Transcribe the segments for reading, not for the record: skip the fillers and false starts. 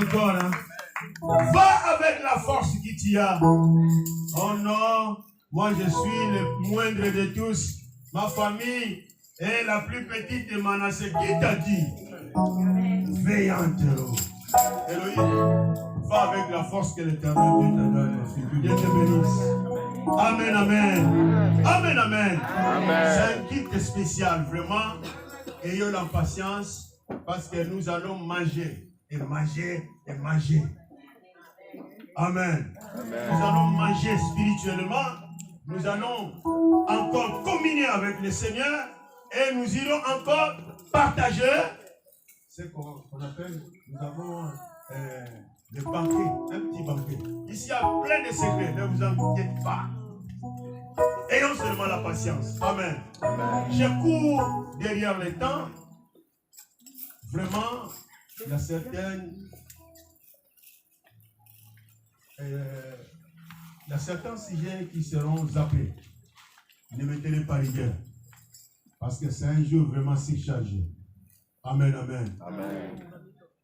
encore. Hein. Va avec la force qui t'y a. Oh non, moi je suis le moindre de tous. Ma famille est la plus petite de Manassé. Qui t'a dit? veillante. Elohim, va avec la force que l'Éternel Dieu t'a donné. Dieu te bénisse. Amen, amen. Amen, amen. C'est un kit spécial, vraiment. Ayons la patience parce que nous allons manger et manger et manger. Amen. Nous allons manger spirituellement. Nous allons encore communier avec le Seigneur et nous irons encore partager ce qu'on appelle, nous avons des banquets, un petit banquet. Ici, il y a plein de secrets, ne vous inquiétez pas. Ayons seulement la patience. Amen. Je cours derrière le temps. Vraiment, il y a certains sujets qui seront zappés. Ne mettez-les pas rigueur. Parce que c'est un jour vraiment surchargé. Amen, amen. Amen.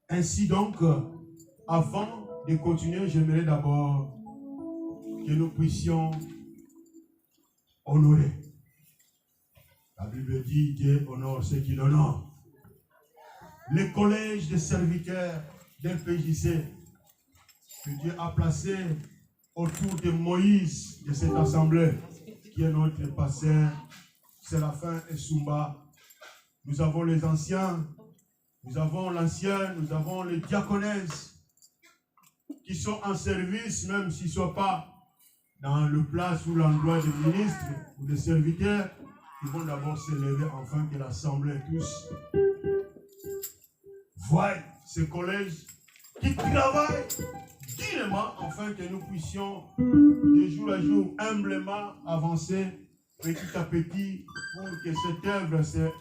Ainsi donc, avant de continuer, j'aimerais d'abord que nous puissions honorer. La Bible dit Dieu honore ceux qui l'honorent. Le collège des serviteurs d'un PJC que Dieu a placé autour de Moïse de cette assemblée, qui est notre pasteur Séraphin et Sumba. Nous avons les anciens, nous avons l'ancien, nous avons les diaconesses qui sont en service, même s'ils ne sont pas dans le place ou l'endroit des ministres ou des serviteurs. Ils vont d'abord se lever afin que l'assemblée tous voient ce collège qui travaille dignement afin que nous puissions de jour à jour humblement avancer petit à petit pour que cette œuvre se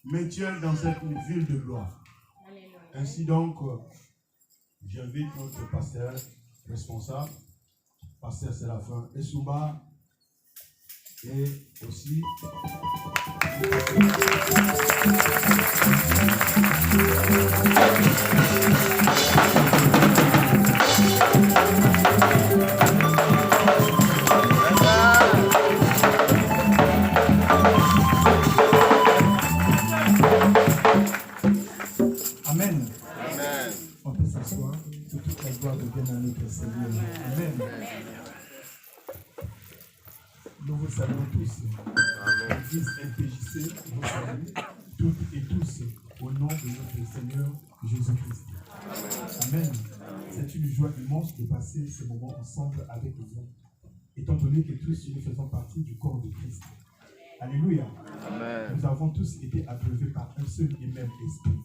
maintienne dans cette ville de gloire. Ainsi donc, j'invite notre pasteur responsable, pasteur Séraphin Esouba, et aussi Amen. Amen. On peut s'asseoir. Que toute la gloire devienne à notre Seigneur. Amen. Nous vous saluons tous. L'église MPJC vous salue toutes et tous au nom de notre Seigneur Jésus-Christ. Amen. C'est une joie immense de passer ce moment ensemble avec vous, étant donné que tous nous faisons partie du corps de Christ. Alléluia. Amen. Nous avons tous été approuvés par un seul et même esprit,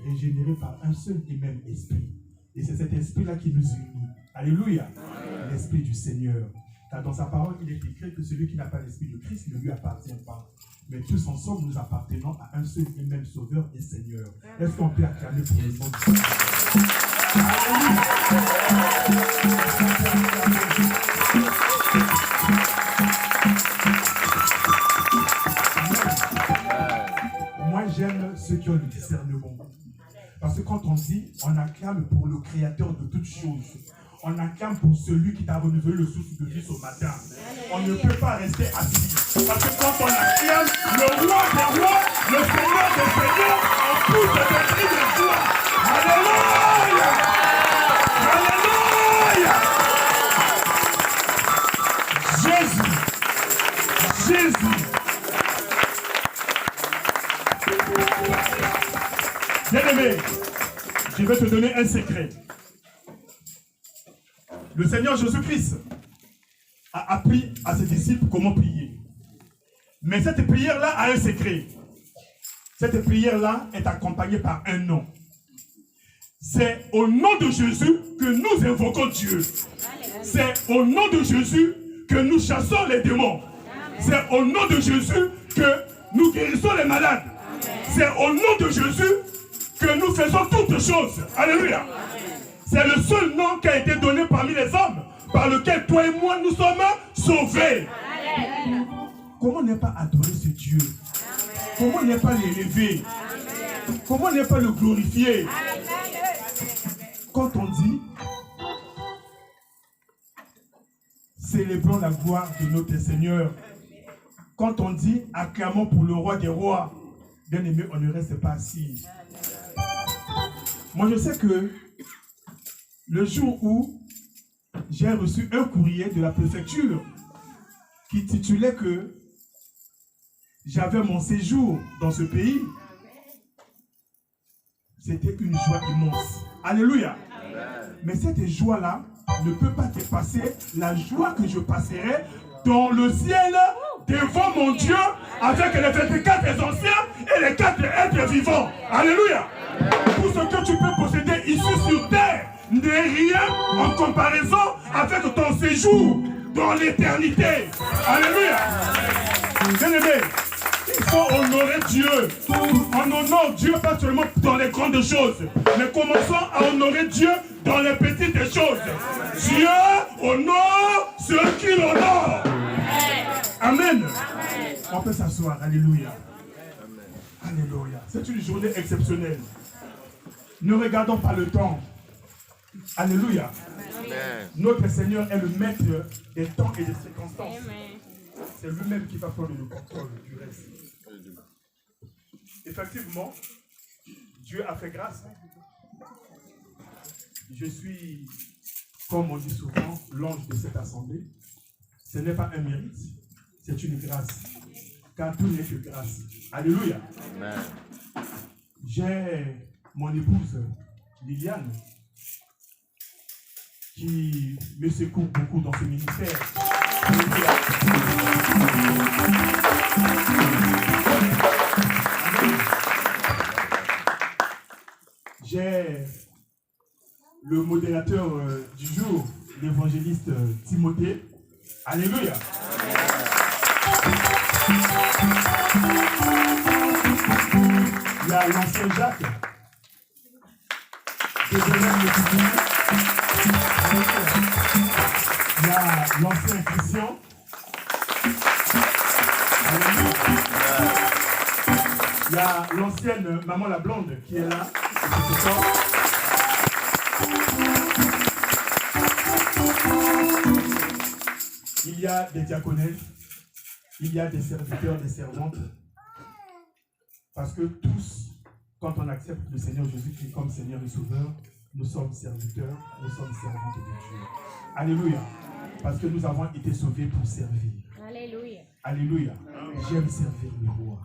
régénérés par un seul et même esprit. Et c'est cet esprit-là qui nous unit. Alléluia. L'esprit du Seigneur. Car dans sa parole, il est écrit que celui qui n'a pas l'esprit de Christ ne lui appartient pas. Mais tous ensemble, nous appartenons à un seul et même Sauveur et Seigneur. Est-ce qu'on peut acclamer pour le nom de Dieu? Moi, j'aime ceux qui ont le discernement. Parce que quand on dit, on acclame pour le Créateur de toutes choses. On acclame pour celui qui t'a renouvelé le souffle de vie ce matin. On ne peut pas rester assis. Parce que quand on acclame le roi des rois, le Seigneur des seigneurs, on pousse des cris de joie. Alléluia! Alléluia! Jésus! Bien-aimé, je vais te donner un secret. Le Seigneur Jésus-Christ a appris à ses disciples comment prier. Mais cette prière-là a un secret. Cette prière-là est accompagnée par un nom. C'est au nom de Jésus que nous invoquons Dieu. C'est au nom de Jésus que nous chassons les démons. C'est au nom de Jésus que nous guérissons les malades. C'est au nom de Jésus que nous faisons toutes choses. Alléluia. C'est le seul nom qui a été donné parmi les hommes, par lequel toi et moi nous sommes sauvés. Comment ne pas adorer ce Dieu? Comment ne pas l'élever? Comment ne pas le glorifier? Quand on dit célébrons la gloire de notre Seigneur, quand on dit acclamons pour le roi des rois, bien aimé, on ne reste pas assis. Moi, je sais que le jour où j'ai reçu un courrier de la préfecture qui titulait que j'avais mon séjour dans ce pays, c'était une joie immense. Alléluia. Mais cette joie-là ne peut pas dépasser la joie que je passerai dans le ciel devant mon Dieu avec les 24 des anciens et les 4 êtres vivants. Alléluia. Tout ce que tu peux posséder ici sur terre n'est rien en comparaison avec ton séjour dans l'éternité. Alléluia. Bien-aimé, il faut honorer Dieu. On honore Dieu pas seulement dans les grandes choses, mais commençons à honorer Dieu dans les petites choses. Dieu honore ceux qui l'honorent. Amen. On peut s'asseoir. Alléluia. Alléluia. C'est une journée exceptionnelle. Ne regardons pas le temps. Alléluia. Amen. Notre Seigneur est le maître des temps et des circonstances. C'est lui-même qui va prendre le contrôle du reste. Effectivement, Dieu a fait grâce. Je suis, comme on dit souvent, l'ange de cette assemblée. Ce n'est pas un mérite, c'est une grâce. Car tout n'est que grâce. Alléluia. Amen. J'ai mon épouse Liliane qui me secoue beaucoup dans ce ministère. Alléluia. J'ai le modérateur du jour, l'évangéliste Timothée. Alléluia. Il y a l'ancien Jacques. Il y a l'ancien Christian. Il y a l'ancienne maman la blonde qui est là. Il y a des diaconesses, il y a des serviteurs, des servantes. Parce que tous, quand on accepte le Seigneur Jésus-Christ comme Seigneur et Sauveur, nous sommes serviteurs, nous sommes servantes de Dieu. Alléluia. Parce que nous avons été sauvés pour servir. Alléluia. Alléluia. J'aime servir le roi.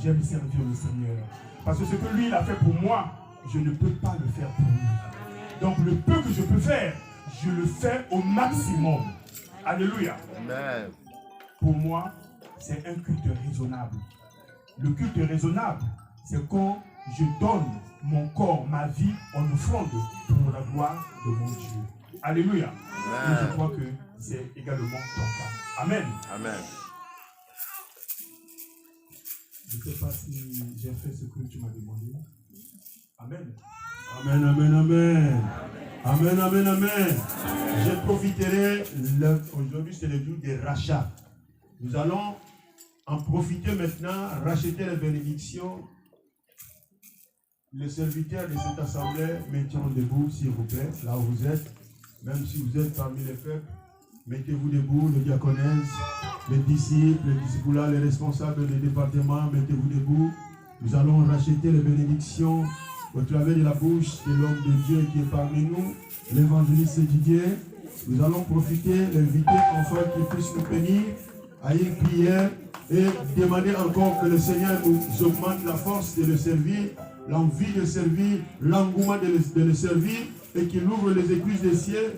J'aime servir le Seigneur. Parce que ce que lui il a fait pour moi, je ne peux pas le faire pour lui. Donc le peu que je peux faire, je le fais au maximum. Alléluia. Amen. Pour moi, c'est un culte raisonnable. Le culte raisonnable, c'est quand je donne mon corps, ma vie en offrande pour la gloire de mon Dieu. Alléluia. Amen. Et je crois que c'est également ton cas. Amen. Amen. Je ne sais pas si j'ai fait ce que tu m'as demandé. Amen. Amen, amen, amen. Amen, amen, amen. Je profiterai, aujourd'hui c'est le jour des rachats. Nous allons en profiter maintenant, racheter les bénédictions. Les serviteurs de cette assemblée, mettons debout s'il vous plaît, là où vous êtes. Même si vous êtes parmi les peuples, mettez-vous debout, les diaconesses, les disciples, les disciples, les responsables des départements, mettez-vous debout. Nous allons racheter les bénédictions au travers de la bouche de l'homme de Dieu qui est parmi nous, l'évangéliste Didier. Nous allons profiter, l'inviter enfin qu'il puisse nous bénir à une prière et demander encore que le Seigneur nous augmente la force de le servir, l'envie de servir, l'engouement de le servir et qu'il ouvre les écluses des cieux,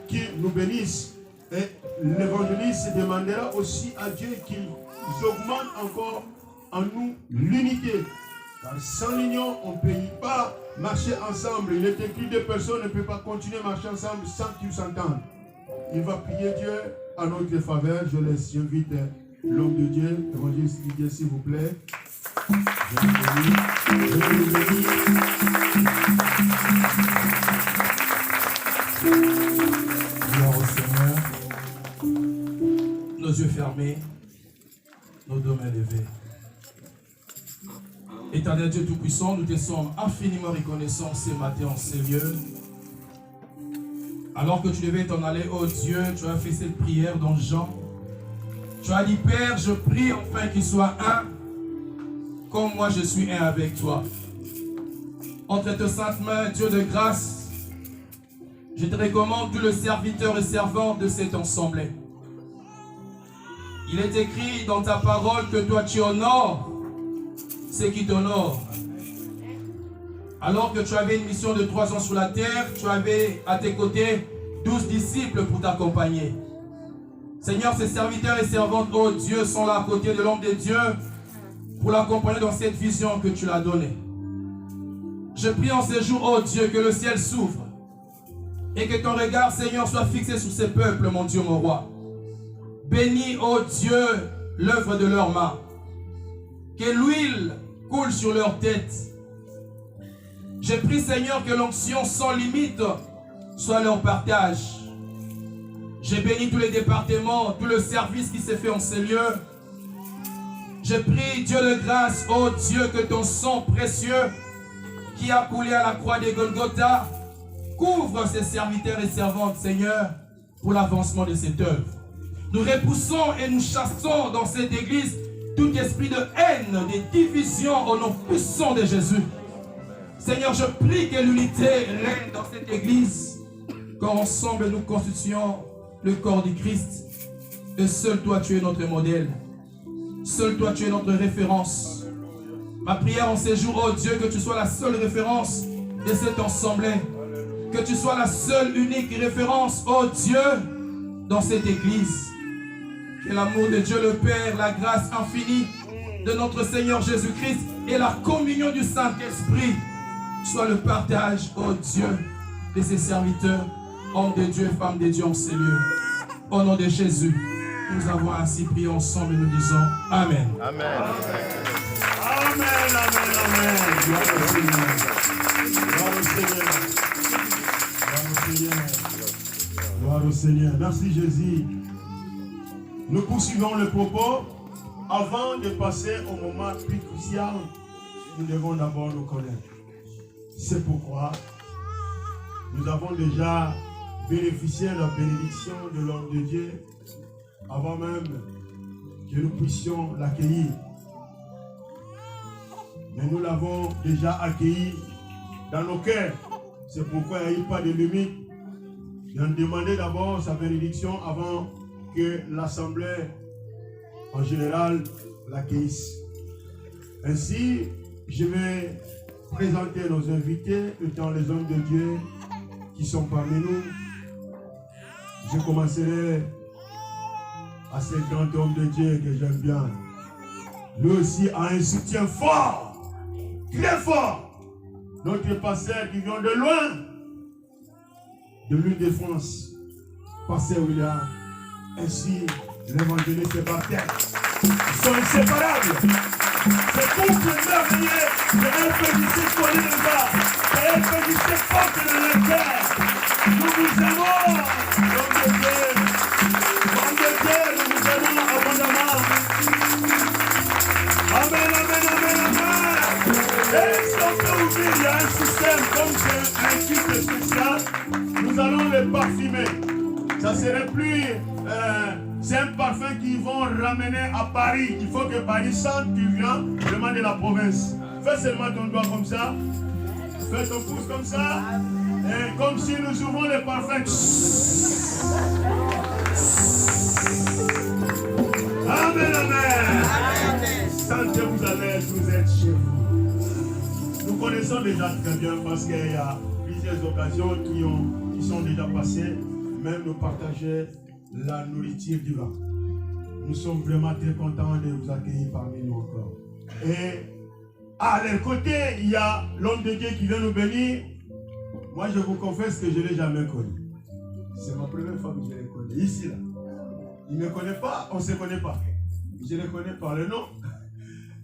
qu'il nous bénisse. Et l'évangéliste demandera aussi à Dieu qu'il augmente encore en nous l'unité. Car sans l'union, on ne peut pas marcher ensemble. Il est écrit, deux personnes ne peuvent pas continuer à marcher ensemble sans qu'ils s'entendent. Il va prier Dieu à notre faveur. J'invite l'homme de Dieu, l'évangéliste Didier, s'il vous plaît. Gloire au Seigneur. Nos yeux fermés, nos deux mains levées. Éternel Dieu Tout-Puissant, nous te sommes infiniment reconnaissants ce matin en ces lieux. Alors que tu devais t'en aller, oh Dieu, tu as fait cette prière dans Jean. Tu as dit, Père, je prie enfin qu'il soit un, comme moi je suis un avec toi. entre tes saintes mains, Dieu de grâce. Je te recommande tout le serviteur et servante de cette assemblée. Il est écrit dans ta parole que toi tu honores ceux qui t'honorent. Alors que tu avais une mission de 3 ans sur la terre, tu avais à tes côtés 12 disciples pour t'accompagner. Seigneur, ces serviteurs et servantes, oh Dieu, sont là à côté de l'homme de Dieu pour l'accompagner dans cette vision que tu l'as donnée. Je prie en ces jours, oh Dieu, que le ciel s'ouvre et que ton regard, Seigneur, soit fixé sur ces peuples, mon Dieu, mon roi. Bénis, oh Dieu, l'œuvre de leurs mains. Que l'huile coule sur leurs têtes. Je prie, Seigneur, que l'onction sans limite soit leur partage. J'ai béni tous les départements, tout le service qui s'est fait en ces lieux. Je prie, Dieu de grâce, oh Dieu, que ton sang précieux qui a coulé à la croix des Golgotha couvre ces serviteurs et servantes, Seigneur, pour l'avancement de cette œuvre. Nous repoussons et nous chassons dans cette église tout esprit de haine, de division au nom puissant de Jésus. Seigneur, je prie que l'unité règne dans cette église, qu'ensemble nous constituions le corps du Christ. Et seul toi, tu es notre modèle. Seul toi, tu es notre référence. Ma prière en ces jours, oh Dieu, que tu sois la seule référence de cette assemblée. Que tu sois la seule, unique référence, oh Dieu, dans cette église. Que l'amour de Dieu le Père, la grâce infinie de notre Seigneur Jésus-Christ et la communion du Saint-Esprit soit le partage, oh Dieu, de ses serviteurs, hommes de Dieu et femmes de Dieu en ces lieux. Au nom de Jésus, nous avons ainsi prié ensemble et nous disons Amen. Amen. Amen, amen, amen. Gloire au Seigneur. Gloire au Seigneur. Gloire au Seigneur. Gloire au Seigneur. Merci Jésus. Nous poursuivons le propos. Avant de passer au moment plus crucial, nous devons d'abord nous connaître. C'est pourquoi nous avons déjà bénéficié de la bénédiction de l'homme de Dieu avant même que nous puissions l'accueillir. Mais nous l'avons déjà accueilli dans nos cœurs. C'est pourquoi il n'y a eu pas de limite. Il a demandé d'abord sa bénédiction avant que l'Assemblée en général l'accueillisse. Ainsi, je vais présenter nos invités, étant les hommes de Dieu qui sont parmi nous. Je commencerai à ce grand homme de Dieu que j'aime bien. Lui aussi a un soutien fort, très fort. Notre pasteur qui vient de loin, de l'Île-de-France, pasteur William, ainsi l'évangéliste Sébastien. Ils sont inséparables. C'est couple merveilleux que l'FJC connaît déjà, que l'FJC porte dans le cœur. Nous vous aimons, homme de Dieu. Homme de Dieu, nous vous aimons abondamment. Amen, amen, amen, amen. Et si on peut ouvrir, il y a un système, comme c'est un culte spécial, nous allons le parfumer. Ça serait plus... c'est un parfum qu'ils vont ramener à Paris. Il faut que Paris sente tu viens vraiment de la province. Fais seulement ton doigt comme ça. Fais ton pouce comme ça. Et comme si nous ouvrons le parfum. Amen, amen. Sentez-vous à l'aise, vous êtes chez vous. Nous connaissons déjà très bien parce qu'il y a plusieurs occasions qui sont déjà passées. Même nous partager la nourriture du vin. Nous sommes vraiment très contents de vous accueillir parmi nous encore. Et à leur côté, il y a l'homme de Dieu qui vient nous bénir. Moi, je vous confesse que je ne l'ai jamais connu. C'est ma première fois que je le connais. Ici, là. Il ne me connaît pas, on ne se connaît pas. Je le connais par le nom,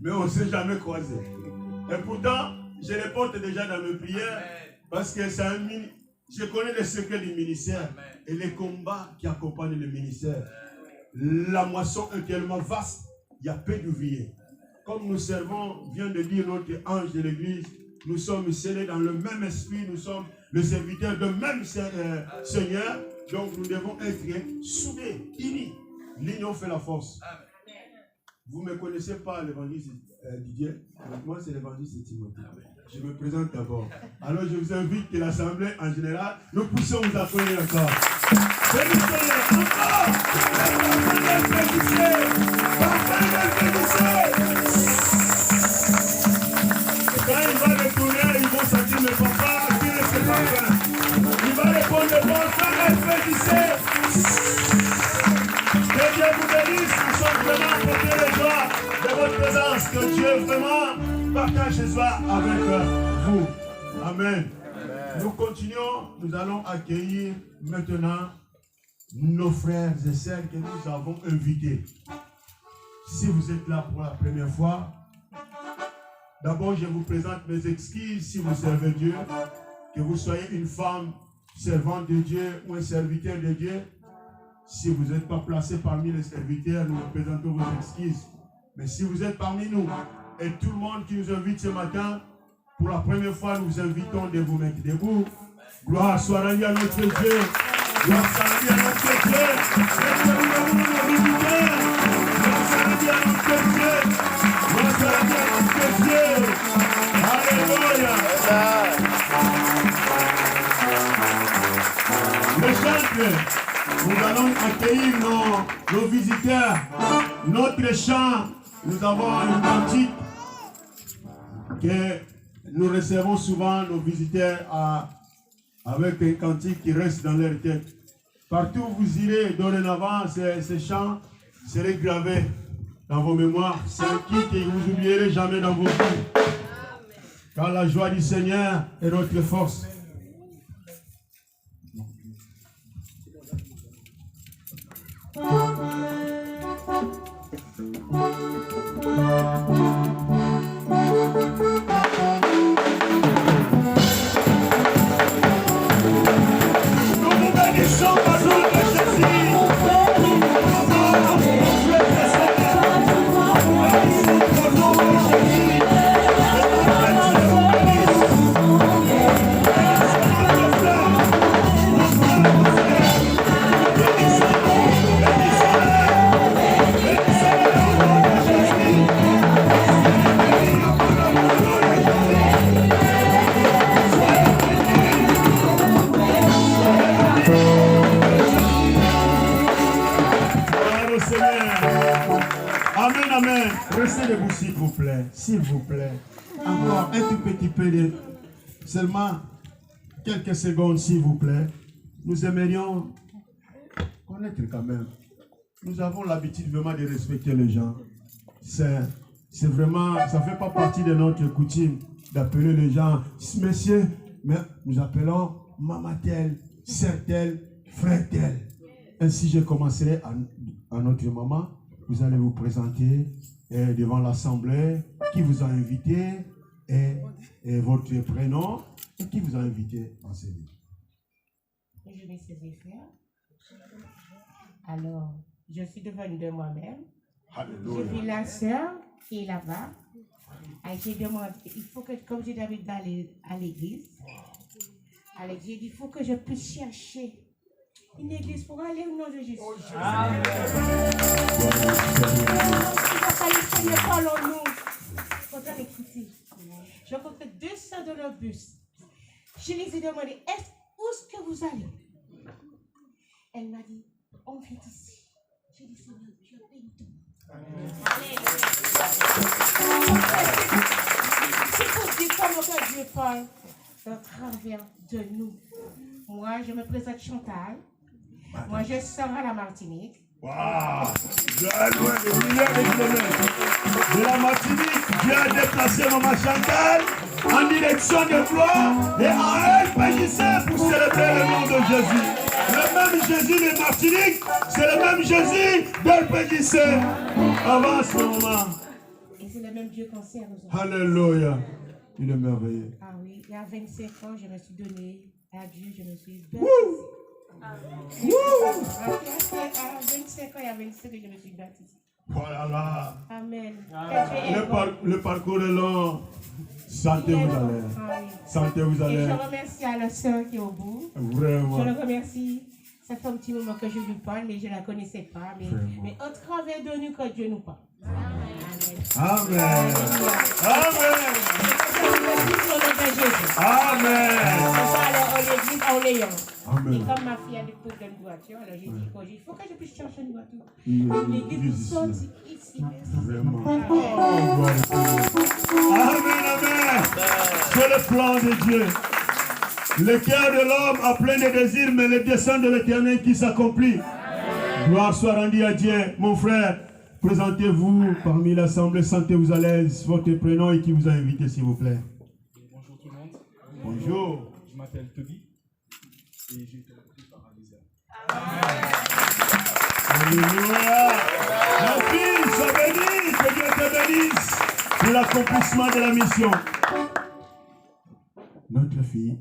mais on ne s'est jamais croisé. Et pourtant, je le porte déjà dans mes prières parce que c'est un ministère. Je connais les secrets du ministère et les combats qui accompagnent le ministère. La moisson est tellement vaste, il y a peu d'ouvriers. Comme nous servons, vient de dire notre ange de l'église, nous sommes scellés dans le même esprit, nous sommes le serviteur de même Seigneur, donc nous devons être soudés, unis. L'union fait la force. Vous ne me connaissez pas, l'évangile Didier. Moi, c'est l'évangile Timothée. Je me présente d'abord. Alors, je vous invite que l'assemblée en général, nous puissions vous applaudir encore. Bénissez-les encore. Quand il va retourner, ils vont sentir le papa, qui est ce parfum. Il va répondre bon sang, bénissez. Que Dieu vous bénisse. Nous sommes vraiment portés les joies de votre présence. Que Dieu vraiment partage ses joies avec vous. Amen. Nous continuons. Nous allons accueillir maintenant nos frères et sœurs que nous avons invités. Si vous êtes là pour la première fois, d'abord je vous présente mes excuses si vous servez Dieu. Que vous soyez une femme servante de Dieu ou un serviteur de Dieu. Si vous n'êtes pas placé parmi les serviteurs, nous vous présentons vos excuses. Mais si vous êtes parmi nous, et tout le monde qui nous invite ce matin, pour la première fois, nous vous invitons de vous mettre debout. Gloire soit rendue à notre Dieu. Gloire soit rendue à notre Dieu. Lèvez-vous nos visiteurs. Gloire soit rendue à notre Dieu. Gloire soit rendue à notre Dieu. Alléluia. Le chantre. Nous allons accueillir nos visiteurs. Notre chant, nous avons une cantique que nous recevons souvent nos visiteurs avec un cantique qui reste dans leur tête. Partout où vous irez, dorénavant, ces chants seraient gravés dans vos mémoires. C'est un kit que vous n'oublierez jamais dans vos vies. Car la joie du Seigneur est notre force. Restez debout s'il vous plaît, s'il vous plaît. Encore un tout petit peu seulement quelques secondes s'il vous plaît. Nous aimerions connaître quand même. Nous avons l'habitude vraiment de respecter les gens. C'est vraiment, ça ne fait pas partie de notre coutume d'appeler les gens monsieur, mais nous appelons maman tel, sœur tel, frère tel. Ainsi je commencerai à notre maman. Vous allez vous présenter devant l'assemblée, qui vous a invité et votre prénom et qui vous a invité à enseigner. Je vais ses frères. Alors, je suis devenue de moi-même. J'ai vu la sœur qui est là-bas. Et j'ai demandé, il faut que, comme j'ai d'habitude d'aller à l'église, j'ai dit, il faut que je puisse chercher une église pour aller au nom de Jésus. Amen. Il va falloir parlons-nous. Il faudra l'écouter. J'ai rencontré 200 dans le bus. Je les ai demandé, où est-ce que vous allez? Elle m'a dit, on vient ici. J'ai dit, Seigneur, je bénis tout. C'est pour dire comment Dieu parle au travers de nous. Moi, je me présente Chantal. Moi, je sors à la Martinique. Waouh! De la Martinique, Dieu a déplacé Maman Chantal en direction de gloire et à elle pagissait pour célébrer le nom de Jésus. Le même Jésus de Martinique, c'est le même Jésus d'elle pagissait avant ce moment. Et c'est le même Dieu qu'on sert aujourd'hui. Alléluia. Il est merveilleux. Ah oui, il y a 25 ans, je me suis donné à Dieu, je me suis baptisée. À 25 ans, il y a 25 ans, je me suis baptisée. Voilà là. Amen. Le parcours est long. Sentez-vous à l'aise. Sentez-vous à Et l'aise. je remercie à la sœur qui est au bout. Vraiment. Je le remercie. Ça fait un petit moment que je lui parle, mais je ne la connaissais pas. Mais au travers de nous, que Dieu nous parle. Amen. Amen. Amen. Amen. Et comme ma fille a des problèmes de voiture, alors j'ai dit il faut que je puisse chercher une voiture. L'église sortie ici. Vraiment. Amen, amen. C'est le plan de Dieu. Le cœur de l'homme a plein de désirs, mais le dessein de l'Éternel qui s'accomplit. Gloire soit rendue à Dieu. Mon frère, présentez-vous parmi l'assemblée, sentez-vous à l'aise, votre prénom et qui vous a invité, s'il vous plaît. Bonjour tout le monde. Bonjour. Je m'appelle Toby et j'ai été recruté par Alisa. Alléluia. Ma fille, sois bénie, que Dieu te bénisse pour l'accomplissement de la mission. Notre fille,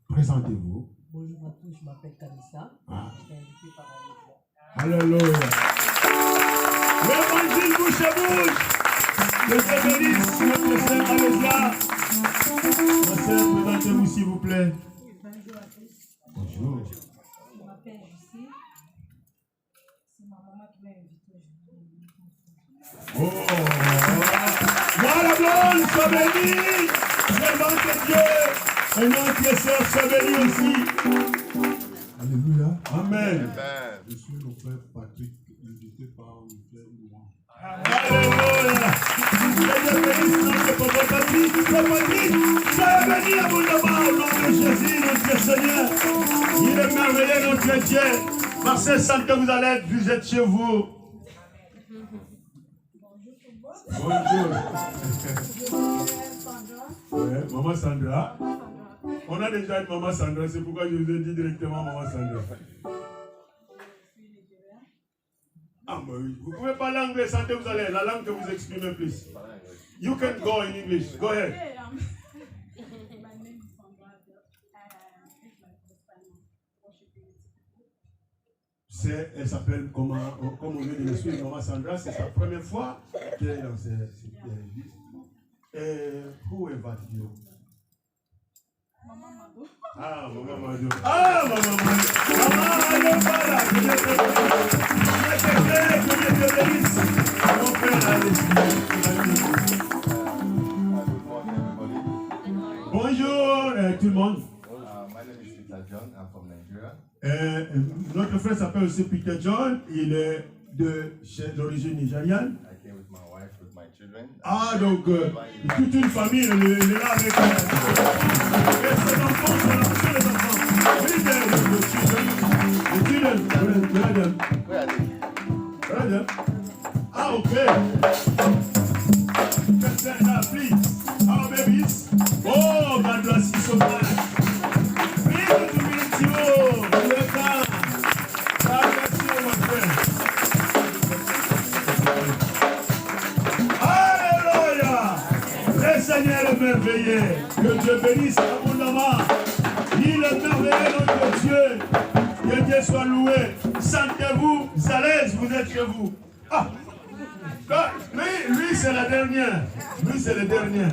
présentez-vous. Bonjour à tous, je m'appelle Kamissa. Ah. Je suis invité par Alisa. Alléluia. L'évangile bouche à bouche. Que Dieu bénisse notre sœur Alléluia. Ma sœur, présentez-vous s'il vous plaît. Bonjour à tous. Bonjour. Je m'appelle Lucie. C'est ma maman qui m'a invité aujourd'hui. Oh. Moi la blonde, sois bénie. Présente Dieu. Et notre sœur, sois bénie aussi. Alléluia. Amen. Je suis le frère Patrick, invité par le frère Laurent. Alléluia. Que Dieu bénisse notre pauvre Patrick. Frère Patrick, soyez béni abondamment au nom de Jésus, notre Seigneur. Il est merveilleux, notre Dieu. Marcel, sentez-vous à l'aise, vous êtes chez vous. Bonjour. Ouais, Maman Sandra. On a déjà une Maman Sandra, c'est pourquoi je vous ai dit directement Maman Sandra. Ah, mais oui. Vous pouvez parler anglais, sentez-vous à l'aise, la langue que vous exprimez plus. You can go in English. Go ahead. My name is Sandra. It's my first time worshiping. Elle s'appelle, comme on vient de le suivre, Maman Sandra, c'est sa première fois qu'elle est dans cette église. Et où est votre Dieu? Maman Mado. Ah, Maman Mado. Ah, Maman Mado. Maman Mado, voilà. Que Dieu te bénisse. Mon frère, allez. Bonjour, tout le monde. My name is Peter John. I'm from Nigeria. Notre frère s'appelle aussi Peter John. Il est d'origine nigériane. I came with my wife, with my children. Ah, donc, toute une famille, il est là avec ses enfants, c'est les enfants. Oui, les children. Where are they? Ah, okay. Please. Our babies. Oh, God bless you so much. Please to meet you. Welcome. God bless you, my friend. Alléluia. Le Seigneur est merveilleux. Que Dieu bénisse abondamment. Il est merveilleux, notre Dieu. Que Dieu soit loué. Sentez-vous à l'aise, vous êtes chez vous. Ah. Lui c'est la dernière. Lui, c'est le dernier.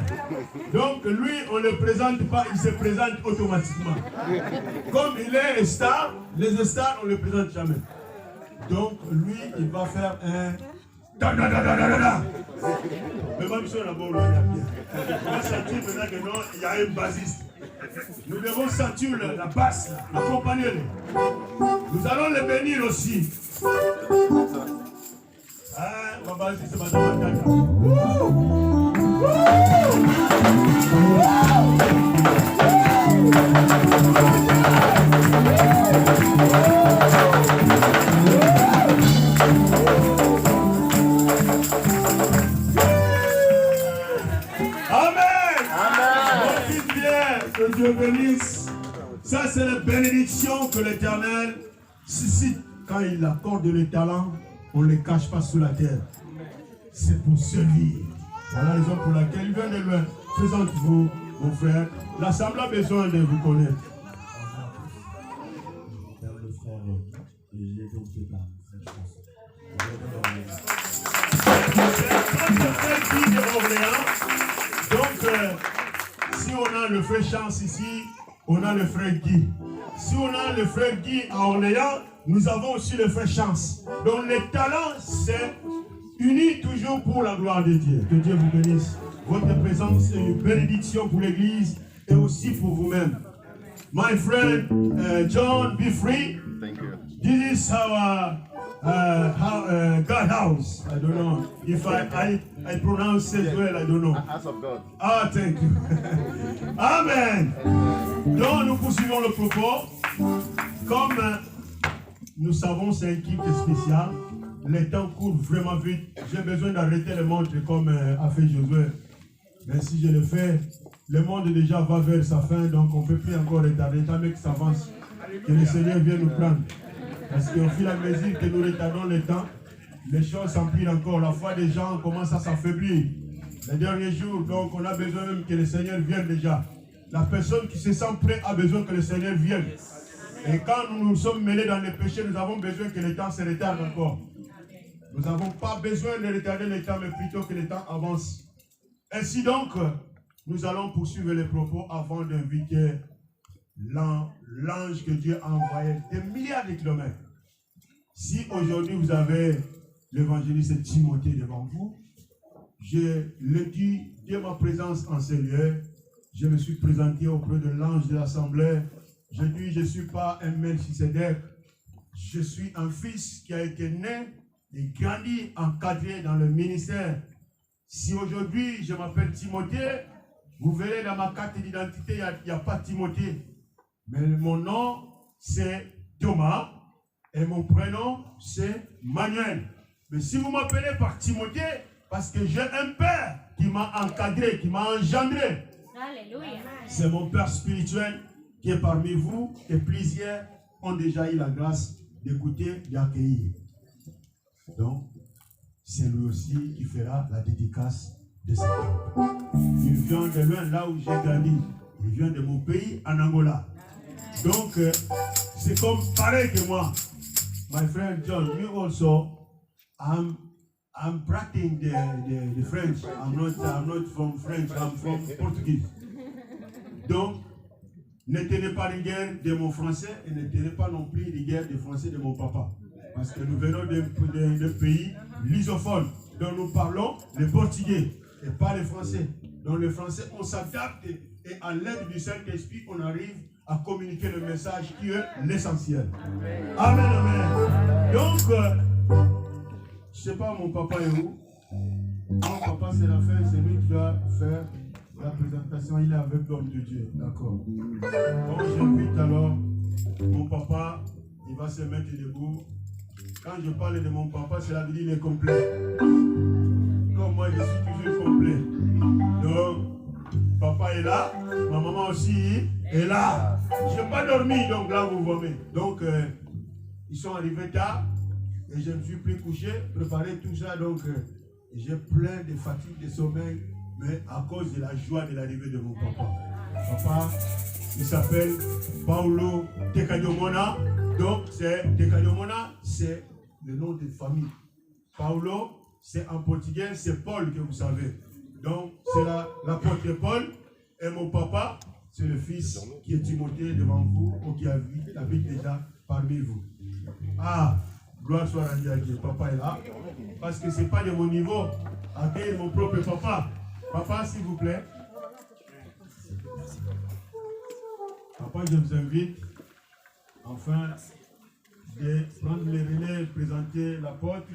Donc, lui, on ne le présente pas, il se présente automatiquement. Comme il est un star, les stars, on ne le présente jamais. Donc, lui, il va faire un... Mais même si on a beau le faire bien. On va sentir maintenant que non, il y a un bassiste. Nous devons sentir la basse, accompagner-le. Nous allons le bénir aussi. Ah, ma bassiste, c'est Madame Mataka. Que Dieu bénisse. Ça, c'est la bénédiction que l'Éternel suscite. Quand il accorde le talent, on ne les cache pas sous la terre. C'est pour servir. Voilà la raison pour laquelle il vient de loin. Présente-vous, mon frère. L'Assemblée a besoin de vous connaître. Donc, si on a le frère Chance ici, on a le frère Guy. Si on a le frère Guy à Orléans, nous avons aussi le frère Chance. Donc les talents, c'est unis toujours pour la gloire de Dieu. Que Dieu vous bénisse. Votre présence est une bénédiction pour l'Église et aussi pour vous-même. My friend John, be free. Thank you. This is our God house. I don't know if I pronounce it well. I don't know. House of God. Ah, thank you. Amen. Donc, nous poursuivons le propos. Comme nous savons, c'est un kit spécial. Le temps court vraiment vite. J'ai besoin d'arrêter le montre comme a fait Josué. Mais si je le fais, le monde déjà va vers sa fin, donc on ne peut plus encore retarder. Tant mieux que ça avance, que le Seigneur vienne nous prendre. Parce qu'au fur et à mesure que nous retardons le temps, les choses s'empirent encore. La foi des gens commence à s'affaiblir. Les derniers jours, donc on a besoin même que le Seigneur vienne déjà. La personne qui se sent prête a besoin que le Seigneur vienne. Et quand nous nous sommes mêlés dans les péchés, nous avons besoin que le temps se retarde encore. Nous n'avons pas besoin de retarder le temps, mais plutôt que le temps avance. Ainsi donc, nous allons poursuivre les propos avant d'inviter l'ange que Dieu a envoyé des milliards de kilomètres. Si aujourd'hui vous avez l'évangéliste Timothée devant vous, je le dis dès ma présence en ces lieux, je me suis présenté auprès de l'ange de l'assemblée. Je dis, je ne suis pas un Melchisedec, je suis un fils qui a été né et grandi, encadré dans le ministère. Si aujourd'hui je m'appelle Timothée, vous verrez dans ma carte d'identité, il n'y a pas Timothée. Mais mon nom, c'est Thomas. Et mon prénom, c'est Manuel. Mais si vous m'appelez par Timothée, parce que j'ai un père qui m'a encadré, qui m'a engendré. Alléluia. C'est mon père spirituel qui est parmi vous. Et plusieurs ont déjà eu la grâce d'écouter, d'accueillir. Donc, c'est lui aussi qui fera la dédicace de cette œuvre. Il vient de loin, là où j'ai grandi. Il vient de mon pays, en Angola. Donc, c'est comme pareil que moi. My friend John, me also, I'm practicing the French. I'm not from French, I'm from Portuguese. Donc, ne tenez pas rigueur de mon français et ne tenez pas non plus rigueur du français de mon papa. Parce que nous venons d'un pays lusophone dont nous parlons le portugais et pas le français. Donc le français, on s'adapte et à l'aide du Saint-Esprit, on arrive à communiquer le message qui est l'essentiel. Amen, amen. Donc, je ne sais pas mon papa est où. Mon papa, c'est la fin, c'est lui qui va faire la présentation. Il est avec l'homme de Dieu. D'accord. Bon, j'invite alors mon papa, il va se mettre debout. Quand je parle de mon papa, cela veut dire qu'il est complet. Comme moi, je suis toujours complet. Donc, papa est là, ma maman aussi est là. Je n'ai pas dormi, donc là, vous voyez. Donc, ils sont arrivés tard et je me suis plus couché, préparé tout ça. Donc, j'ai plein de fatigue, de sommeil, mais à cause de la joie de l'arrivée de mon papa. Papa, il s'appelle Paulo Tekadiomona. Donc, Tekadiomona, c'est le nom de famille. Paulo, c'est en portugais, c'est Paul que vous savez. Donc, c'est l'apôtre Paul. Et mon papa, c'est le fils qui est Timothée devant vous ou qui habite déjà parmi vous. Ah, gloire soit rendue à Dieu. Papa est là. Parce que ce n'est pas de mon niveau. Accueille mon propre papa. Papa, s'il vous plaît. Papa, je vous invite, enfin, de prendre le relais, présenter l'apôtre.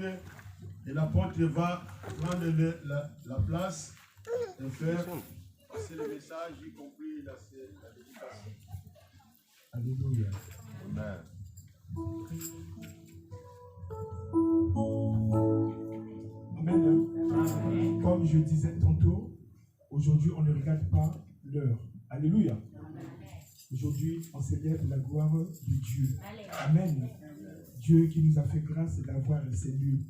Et l'apôtre va prendre la place et faire passer le message, y compris la dédicace. Alléluia. Amen. Amen. Comme je disais tantôt, aujourd'hui on ne regarde pas l'heure. Alléluia. Aujourd'hui on célèbre la gloire de Dieu. Amen. Dieu qui nous a fait grâce d'avoir ces lieux.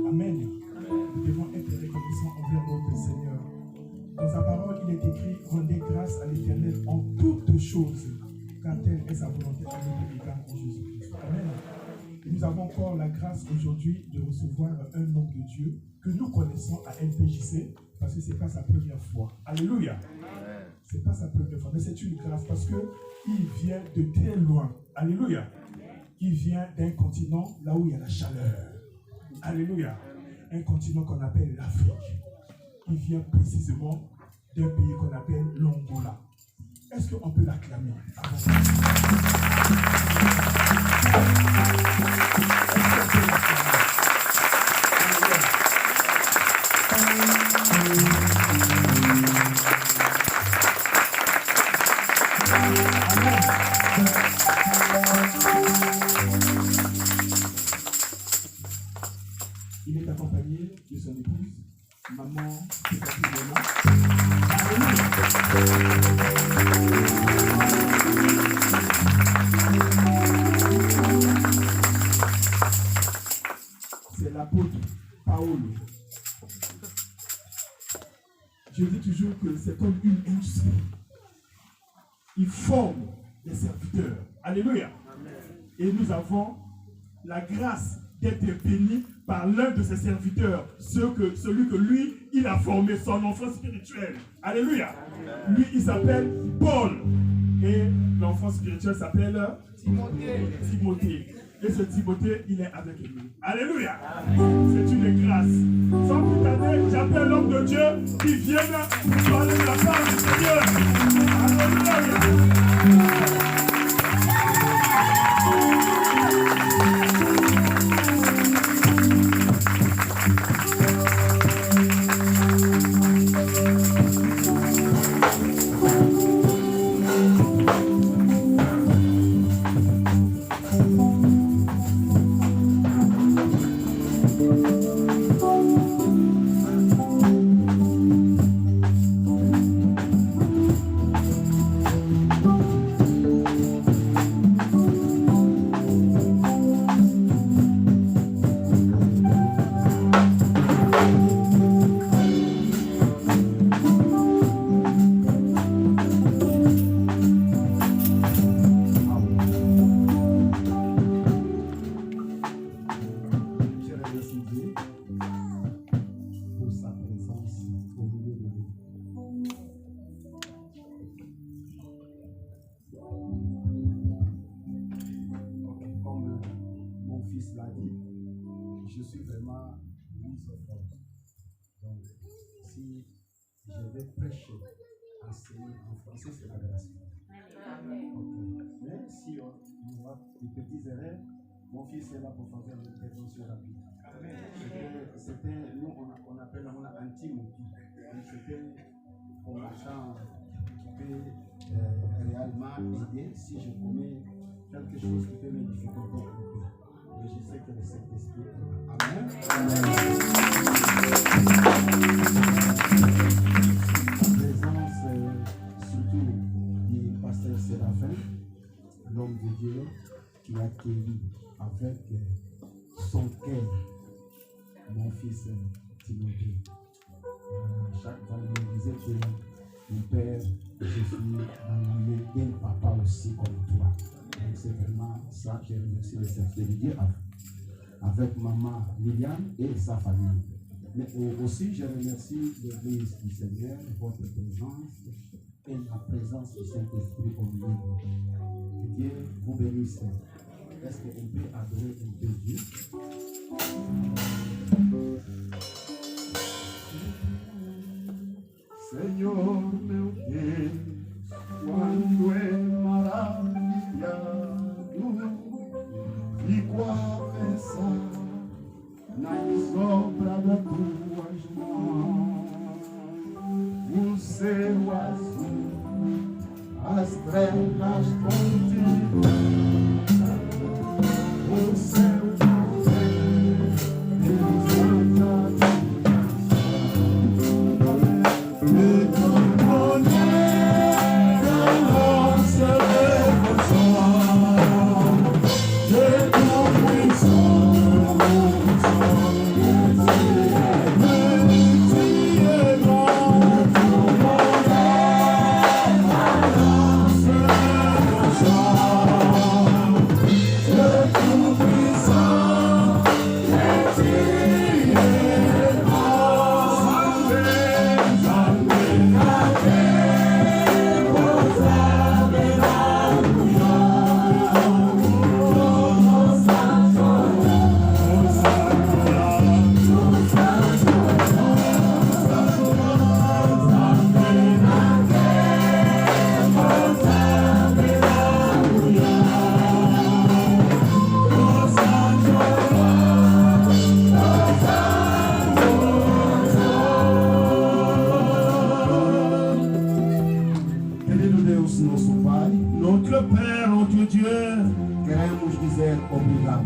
Amen. Nous devons être reconnaissants envers notre Seigneur. Dans sa parole, il est écrit « Rendez grâce à l'Éternel en toutes choses, car telle est sa volonté à notre égard en Jésus-Christ. » Amen. Et nous avons encore la grâce aujourd'hui de recevoir un homme de Dieu que nous connaissons à LPJC, parce que ce n'est pas sa première fois. Alléluia. Ce n'est pas sa première fois, mais c'est une grâce parce qu'il vient de très loin. Alléluia. Il vient d'un continent là où il y a la chaleur. Alléluia. un continent qu'on appelle l'Afrique. Il vient précisément d'un pays qu'on appelle l'Angola. Est-ce qu'on peut l'acclamer avant? Il est accompagné de son épouse, maman Pétatilena. C'est l'apôtre Paolo. Je dis toujours que c'est comme une industrie. Il forme les serviteurs. Alléluia. Et nous avons la grâce d'être bénis par l'un de ses serviteurs, celui que lui, il a formé, son enfant spirituel. Alléluia. Lui, il s'appelle Paul. Et l'enfant spirituel s'appelle Timothée. Et ce Timothée, il est avec lui. Alléluia. C'est une grâce. Sans plus tarder, j'appelle l'homme de Dieu qui vienne parler de la part du Seigneur. Alléluia. Je suis vraiment mise au fond. Donc, si je vais prêcher, enseigner en français, c'est la grâce. Okay. Mais si on voit des petites erreurs, mon fils est là pour faire une intervention rapide. C'était, nous on appelle un team. C'était pour l'argent qui peut réellement aider si je connais quelque chose qui peut me difficulter un peu. Mais je sais que le Saint-Esprit est là. Amen. La présence surtout du pasteur Séraphin, l'homme de Dieu, qui a accueilli avec son cœur mon fils Timothée. Chaque fois, il me disait que mon père, je suis dans le bien papa aussi comme toi. Donc c'est vraiment ça que je remercie le Seigneur de Dieu avec maman Liliane et sa famille. Mais aussi, je remercie l'Église du Seigneur, votre présence et la présence du Saint-Esprit au milieu de nous. Que Dieu vous bénisse. Est-ce qu'on peut adorer un peu Dieu? Señor meu Deus, quando é maravilhado fico a pensar nas obras das tuas mãos, o céu azul, as estrelas continuam, o céu Oh nosso Pai, Notre Père, notre Dieu, queremos dizer obrigado.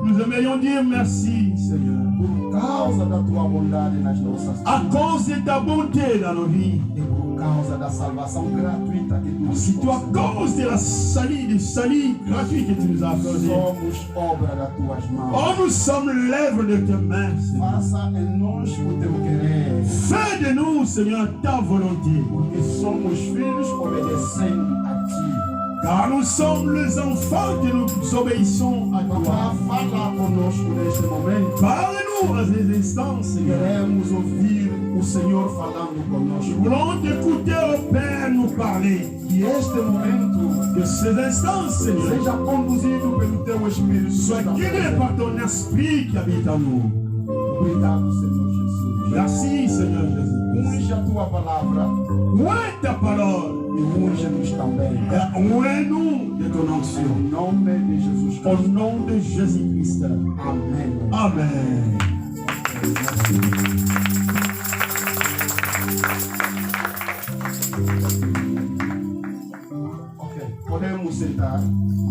nous aimerions dire merci, Seigneur. Por causa da tua bondade nas nossas À vidas. cause de ta bonté dans nos vies. E por causa da salvação gratuita que tu nos C'est toi, à concedeu. cause de la salut gratuit que tu nous as accordé. Somos obra das tuas mãos. Oh, nous sommes l'œuvre de tes mains, Seigneur. Faça em nós o teu querer. Fais de nous, Seigneur, ta volonté. Porque somos filhos obedecendo a ti. Car nous sommes les enfants que nous obéissons à toi. Papá, fala conosco neste momento. Parle-nous à ces instants, Seigneur. Queremos ouvir o Senhor falando Nous conosco. voulons t'écouter, au Père, nous parler. Que este momento Que ces instants, Seigneur, seja conduzido pelo teu Espírito soient Santo. guidés par ton esprit qui habite en nous. Obrigado, Senhor Jesus. Merci, Seigneur Jésus. Unge a tua palavra Oué ta parole. e unge-nos também. Oué-nous de ton onction. Em nome de Jesus Au Cristo. nom de Jésus-Christ. Amém. Amen. Ok, podemos sentar.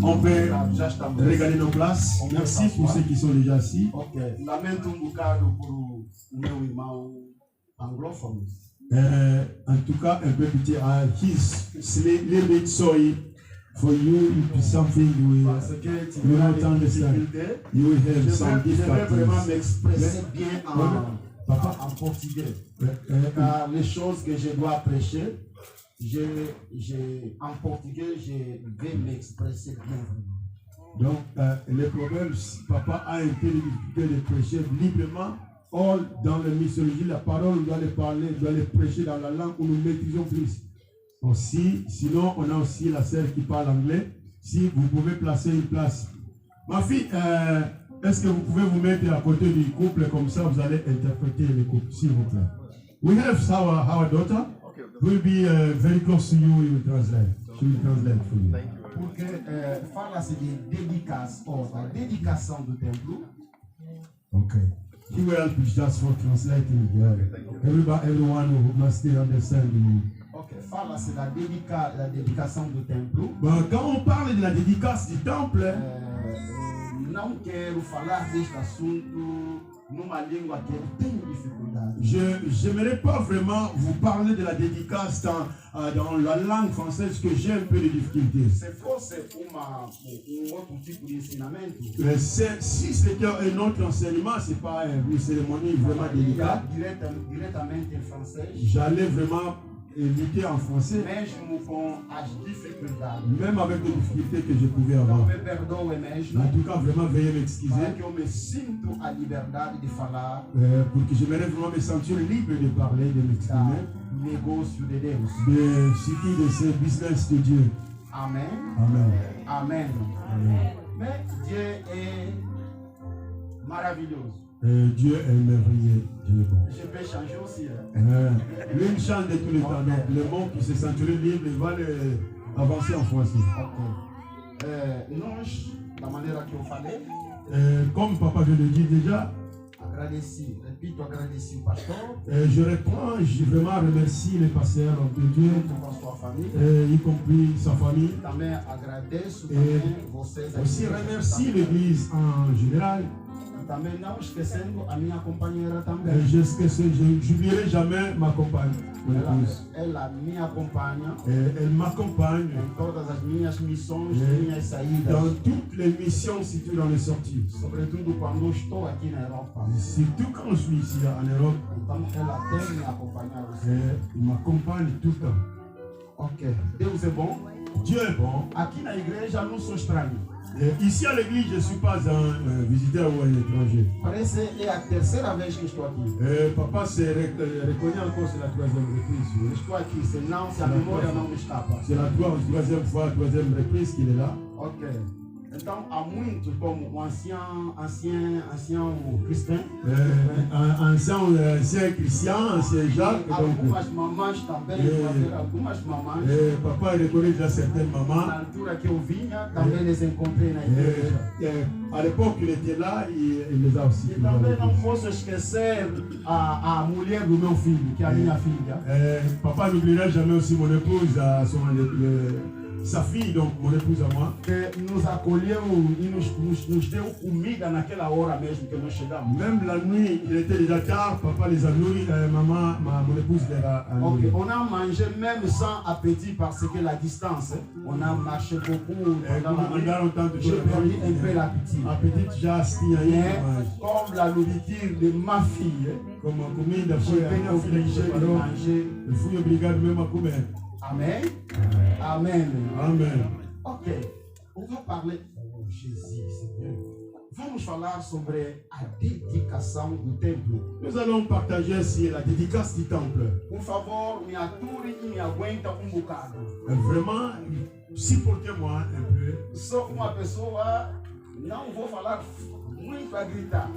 On peut Já estamos. regarder nos places. Merci pour ceux qui sont déjà assis. Ok, lamento bocado por o meu irmão anglófono. En tout cas, un peu pitié. He's little bit sorry for you. It is something you will, Parce que tu you verras will les understand. difficultés. You will have Je some vais vraiment difficulties. m'exprimer bien Papa, en portugais. Car les choses que je dois prêcher, en portugais, je vais m'exprimer bien. donc, le problème, papa a un peu de difficulté de prêcher librement. Or, dans la mythologie, la parole, on doit les parler, on doit les prêcher dans la langue où nous maîtrisons plus. Aussi, sinon, on a aussi la sœur qui parle anglais. Si vous pouvez placer une place. Ma fille, est-ce que vous pouvez vous mettre à côté du couple comme ça, vous allez interpréter le couple, s'il vous plaît. We have our daughter. Will be very close to you. We will translate. She will translate for you. Porque fala-se de dedicação, a dedicação do templo. Okay. He will help you just for translating. Everyone who must understand. Ok, fala-se da dedicação do templo. Bon, quand on parle de la dédicace du temple, Não quero falar deste assunto numa língua que eu tenho dificuldade. je n'aimerais pas vraiment vous parler de la dédicace dans la langue française que j'ai un peu de difficulté. Se fosse outro tipo de ensinamento, Si c'était un autre enseignement, ce n'est pas une cérémonie vraiment délicate, diretamente em francês, j'allais vraiment lutter en français, mesmo com as dificuldades. même avec les difficultés que je pouvais Então avoir. me perdoe mesmo, En tout cas, vraiment, veuillez m'excuser para que eu me sinto a liberdade de falar pour que j'aimerais vraiment me sentir libre de parler, de do m'exprimer, negócio de Deus. surtout de ce business de Dieu. Amém? Amen. Amém. Amen. Mais Dieu est maravilhoso. Dieu est merveilleux, Dieu est bon. Je peux changer aussi. Hein? Lui, il chante de tous les temps. Donc, le mot qui se sentirait libre, il va avancer en français. Ok. Nós, da maneira que eu falei, Comme papa vient de le dire déjà, agradeci o pastor, je reprends, je vraiment remercie les pasteurs de Dieu, junto com a sua família. y compris sa famille. Também agradeço também vocês aqui. Aussi remercie l'église en général. E também não esquecendo a minha companheira também. Je n'oublierai jamais ma compagne, mon épouse. Ela me acompanha Elle m'accompagne em todas as minhas missões, minhas saídas. dans toutes les missions situées dans les sorties. Sobretudo quando eu estou aqui na Europa. Surtout quand je suis ici en Europe, Então ela tem me acompanhado. elle m'accompagne tout le temps. Ok. Deus é bom. Dieu est bon. Aqui na igreja não sou estranho. Ici à l'église, je ne suis pas un visiteur ou un étranger. Parece é a terceira vez que estou aqui. Papa s'est reconnu encore, c'est la troisième reprise. Estou aqui, senão se a memória não me escapa. C'est la troisième fois, troisième reprise qu'il est là. Ok. Então, há muito, como um ancien cristão, ancien Christian, ancien Jacques. algumas mamães também, algumas mamães. Papa reconnaît déjà certaines mamans. Na altura que eu vinha, também les encontrei na igreja. À l'époque, il était là, il les a aussi. E também não posso esquecer a mulher do meu filho, que é a minha filha. Papa n'oubliera jamais aussi mon épouse, sa fille, donc mon épouse à moi. Que nos acolheu e nos deu comida naquela hora mesmo que nós chegamos. Même la nuit, il était déjà tard, papa les a nourris, maman, mon épouse les a nourris. On a mangé même sans appétit parce que la distance, on a marché beaucoup. J'ai perdu un peu l'appétit. Appétit, j'ai comme la nourriture de ma fille, comme comida, j'ai été obligé de manger. Je fui obrigado mesmo a comer. Amen. Amen. Amen. Ok. On va parler. Oh, Jésus, Seigneur. Vamos falar sobre a dedicação do templo. Nous allons partager sur la dédicace du temple. Por favor, me ature e me aguenta bocado. Vraiment, supportez-moi un peu. Sou uma pessoa, não vou falar muito a gritar.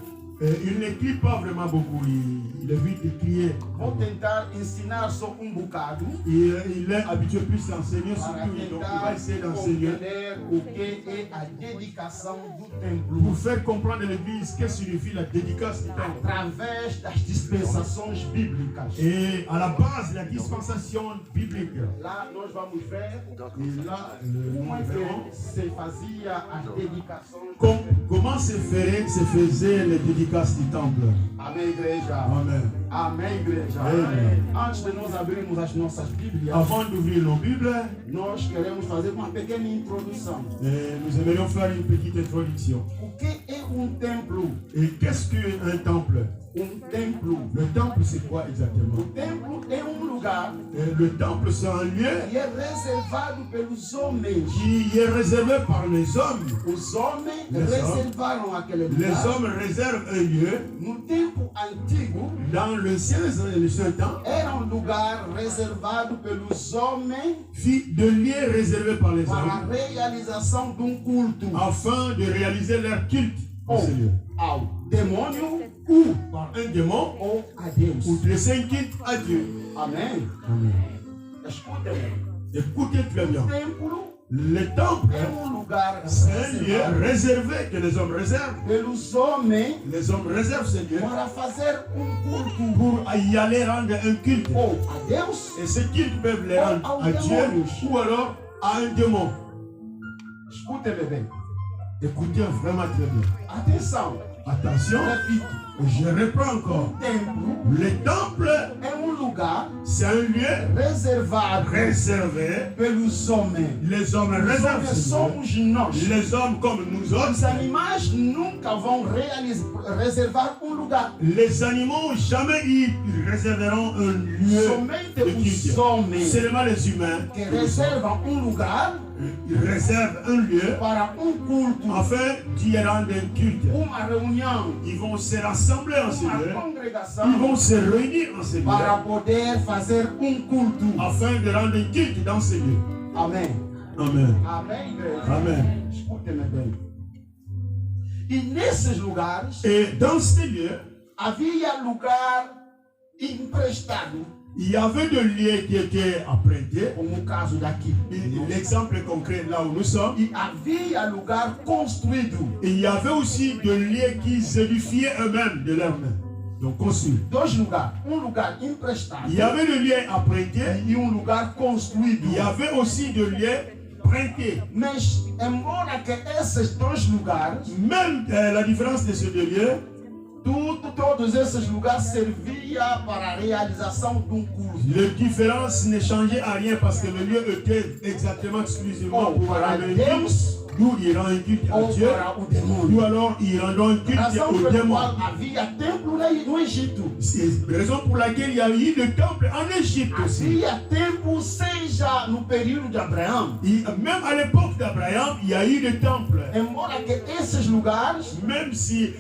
Il n'écrit pas vraiment beaucoup, il évite de crier. Vou tentar ensinar só bocado. Il est habitué plus à enseigner surtout, donc il va essayer d'enseigner. O que é a dedicação do templo. Pour faire comprendre à l'église ce que signifie la dédicace du temple. Através das dispensações bíblicas. Et à la base, la dispensation biblique. Lá nós vamos ver. Et là, como é que se fazia as dedicações. Comment se faisaient les dédicaces du temple? Amém, igreja. Amen. Amém, igreja. Amen. Antes de nós abrirmos as nossas Bíblias, Avant d'ouvrir nos Bibles, nós queremos fazer uma pequena introdução. Nous aimerions faire une petite introduction. O que é templo? Et qu'est-ce qu'un temple? Templo. Le temple, c'est quoi exactement? O templo é lugar. Le temple, c'est un lieu que é reservado pelos homens. Qui est réservé par les hommes. Os homens reservaram aquele lugar. Les hommes réservent un lieu. No tempo antigo, dans l'ancien temps, era lugar reservado pelos homens. De lieux réservés par les hommes. Para a realização culto. Afin de réaliser leur culte. Ao demônio ou par un démon ou a Deus. Ou de culte à Dieu. Amém. Amen. Écoutez. Écoutez très bien. Le temple c'est un lieu réservé que les hommes réservent. Les hommes réservent ce lieu pour y aller rendre un culte. Et ce culte peuvent les rendre à Dieu ou alors à un démon. Écoutez vraiment très bien. Attention, je reprends encore. Le temple c'est un lieu réservé. Pelos homens. Les hommes réservent. Somos nós. Les hommes comme nous autres. Os animais nunca vão reservar lugar. Les animaux jamais ils réserveront un lieu. Somente os homens. Seulement les humains. Que reservam lugar. Ils réservent un lieu para culto. Afin d'y rendre un culte. Uma reunião. Ils vont se rassembler en ce lieu. Congregação. Ils vont se réunir en ce lieu. Para poder fazer culto. Afin de rendre un culte dans ce lieu. Amen. Amen. Amém, igreja. Amen. Escutem-me bem. E nesses lugares. Et dans ce lieu. Havia lugar emprestado. Il y avait des lieux qui étaient empruntés. Como caso daqui. L'exemple concret là où nous sommes. E havia lugar construído. Et il y avait aussi des lieux qu'ils édifiaient eux-mêmes de leurs mains. Donc construit. Dois lugares. Lugar emprestado. Il y avait des lieux empruntés e lugar construído. Il y avait aussi des lieux prêtés. Mas embora que esses dois lugares, même la différence de ces deux lieux, todos esses lugares serviam para a realização culto. La différence ne changeait à rien parce que le lieu était exactement exclusivement pour amener d'où il rend un culte à Dieu, ou alors il rend un culte au démon. Havia templo no Egito. C'est la raison pour laquelle il y a eu le temple en Égypte aussi. Havia templo seja no período de Abraão. Même à l'époque d'Abraham, il y a eu le temple. Embora que esses lugares, même si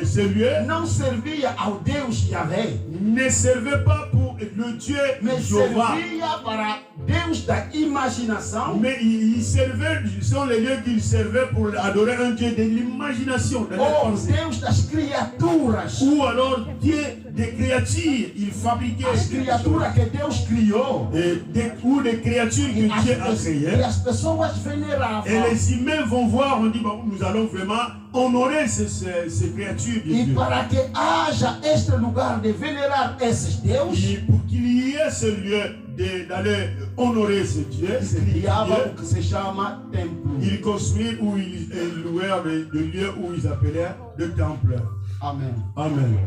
ce lieu não servia ao Deus Yahvé, ne servait pas pour le Dieu mais Jéhovah, servia para Deus da imaginação. Mais ils servaient, ce sont les lieux qu'ils servaient pour adorer un Dieu de l'imagination, de la Ou pensée. Deus das criaturas. Ou alors Dieu des créatures, il fabriquait As quelque criaturas chose. que Deus criou. Ou des créatures que Dieu a E créées. as pessoas veneravam. Et les humains vont voir, on dit, bon, nous allons vraiment honorer ces créatures de E Dieu. para que haja este lugar de venerar esses deuses, Et pour qu'il y ait ce lieu d'aller honorer ce Dieu, criava o que se chama templo. ils construisent ou ils louaient le lieu où ils appelaient le temple. Amém. Amen.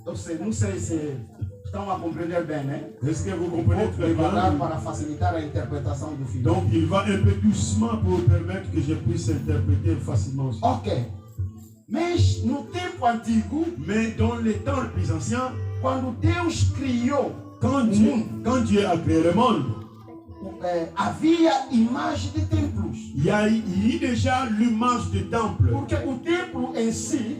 Não sei se estão a compreender bem, né? Est-ce que vous comprenez Vou très devagar bien? para facilitar a interpretação do filho. Donc il va un peu doucement pour permettre que je puisse interpréter facilement aussi. Ok. Mas no tempo antigo, Mais dans les temps les plus anciens, quando Deus criou, quand Dieu a créé le monde, havia imagem de templos. il y a eu déjà l'image du temple. Porque o templo em si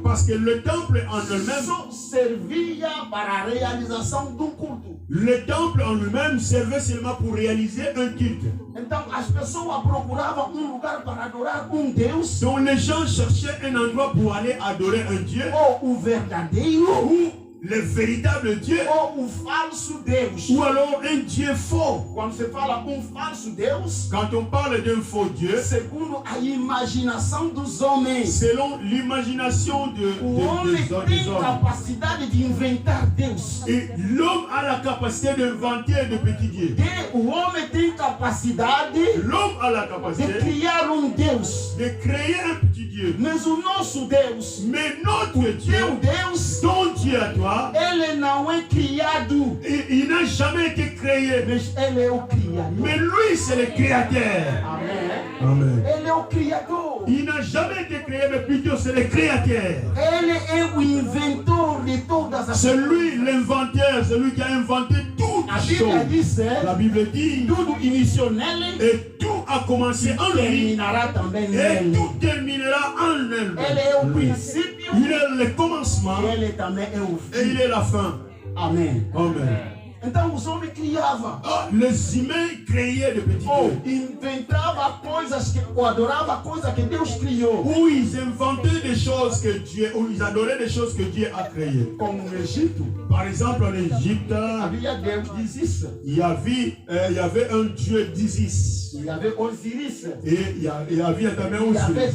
Parce que le temple en lui-même, só servia para a realização de culto. le temple en lui-même servait seulement pour réaliser un culte. Então as pessoas procuravam lugar para adorar Deus, Donc les gens cherchaient un endroit pour aller adorer un Dieu, ou o verdadeiro, ou le véritable Dieu, ou o falso Deus. ou alors un Dieu faux. Quando se fala falso Deus, Quand on parle d'un faux Dieu, segundo a imaginação dos homens, selon l'imagination o homem des tem hommes, capacidade de inventar Deus. et l'homme a la capacité d'inventer de petits dieux. O homem tem capacidade L'homme a la de capacité criar Deus. de créer un petit Dieu. Mas o nosso Deus, Mais notre teu Dieu, Deus, ton Dieu à toi, ele não é criado, il n'a jamais été créé. mas ele é o criador. Mais lui, c'est le créateur. Amém. Amen. Ele é o criador. Il n'a jamais été créé, mais plutôt c'est le créateur. Ele é o inventor de todas as C'est lui l'inventeur, c'est lui qui a inventé toutes A Bíblia choses. diz, La Bible dit, tudo iniciou nele et tout a commencé en lui, terminará também et nele. tout terminera en Ele elle. é o princípio Il est le commencement e ele também é o et il fim. est la fin. Amém. Amen. Então os homens criavam, Les humains créaient de petits ou dieux. inventavam coisas ou adoravam coisas que Deus criou. Où ils inventaient des choses que Dieu, où ils adoraient des choses que Dieu a créées. Como no Egito, Par exemple, en Égypte, havia Deus de Isis, il y avait un dieu d'Isis. e havia Osíris, Et il y avait também e Osiris.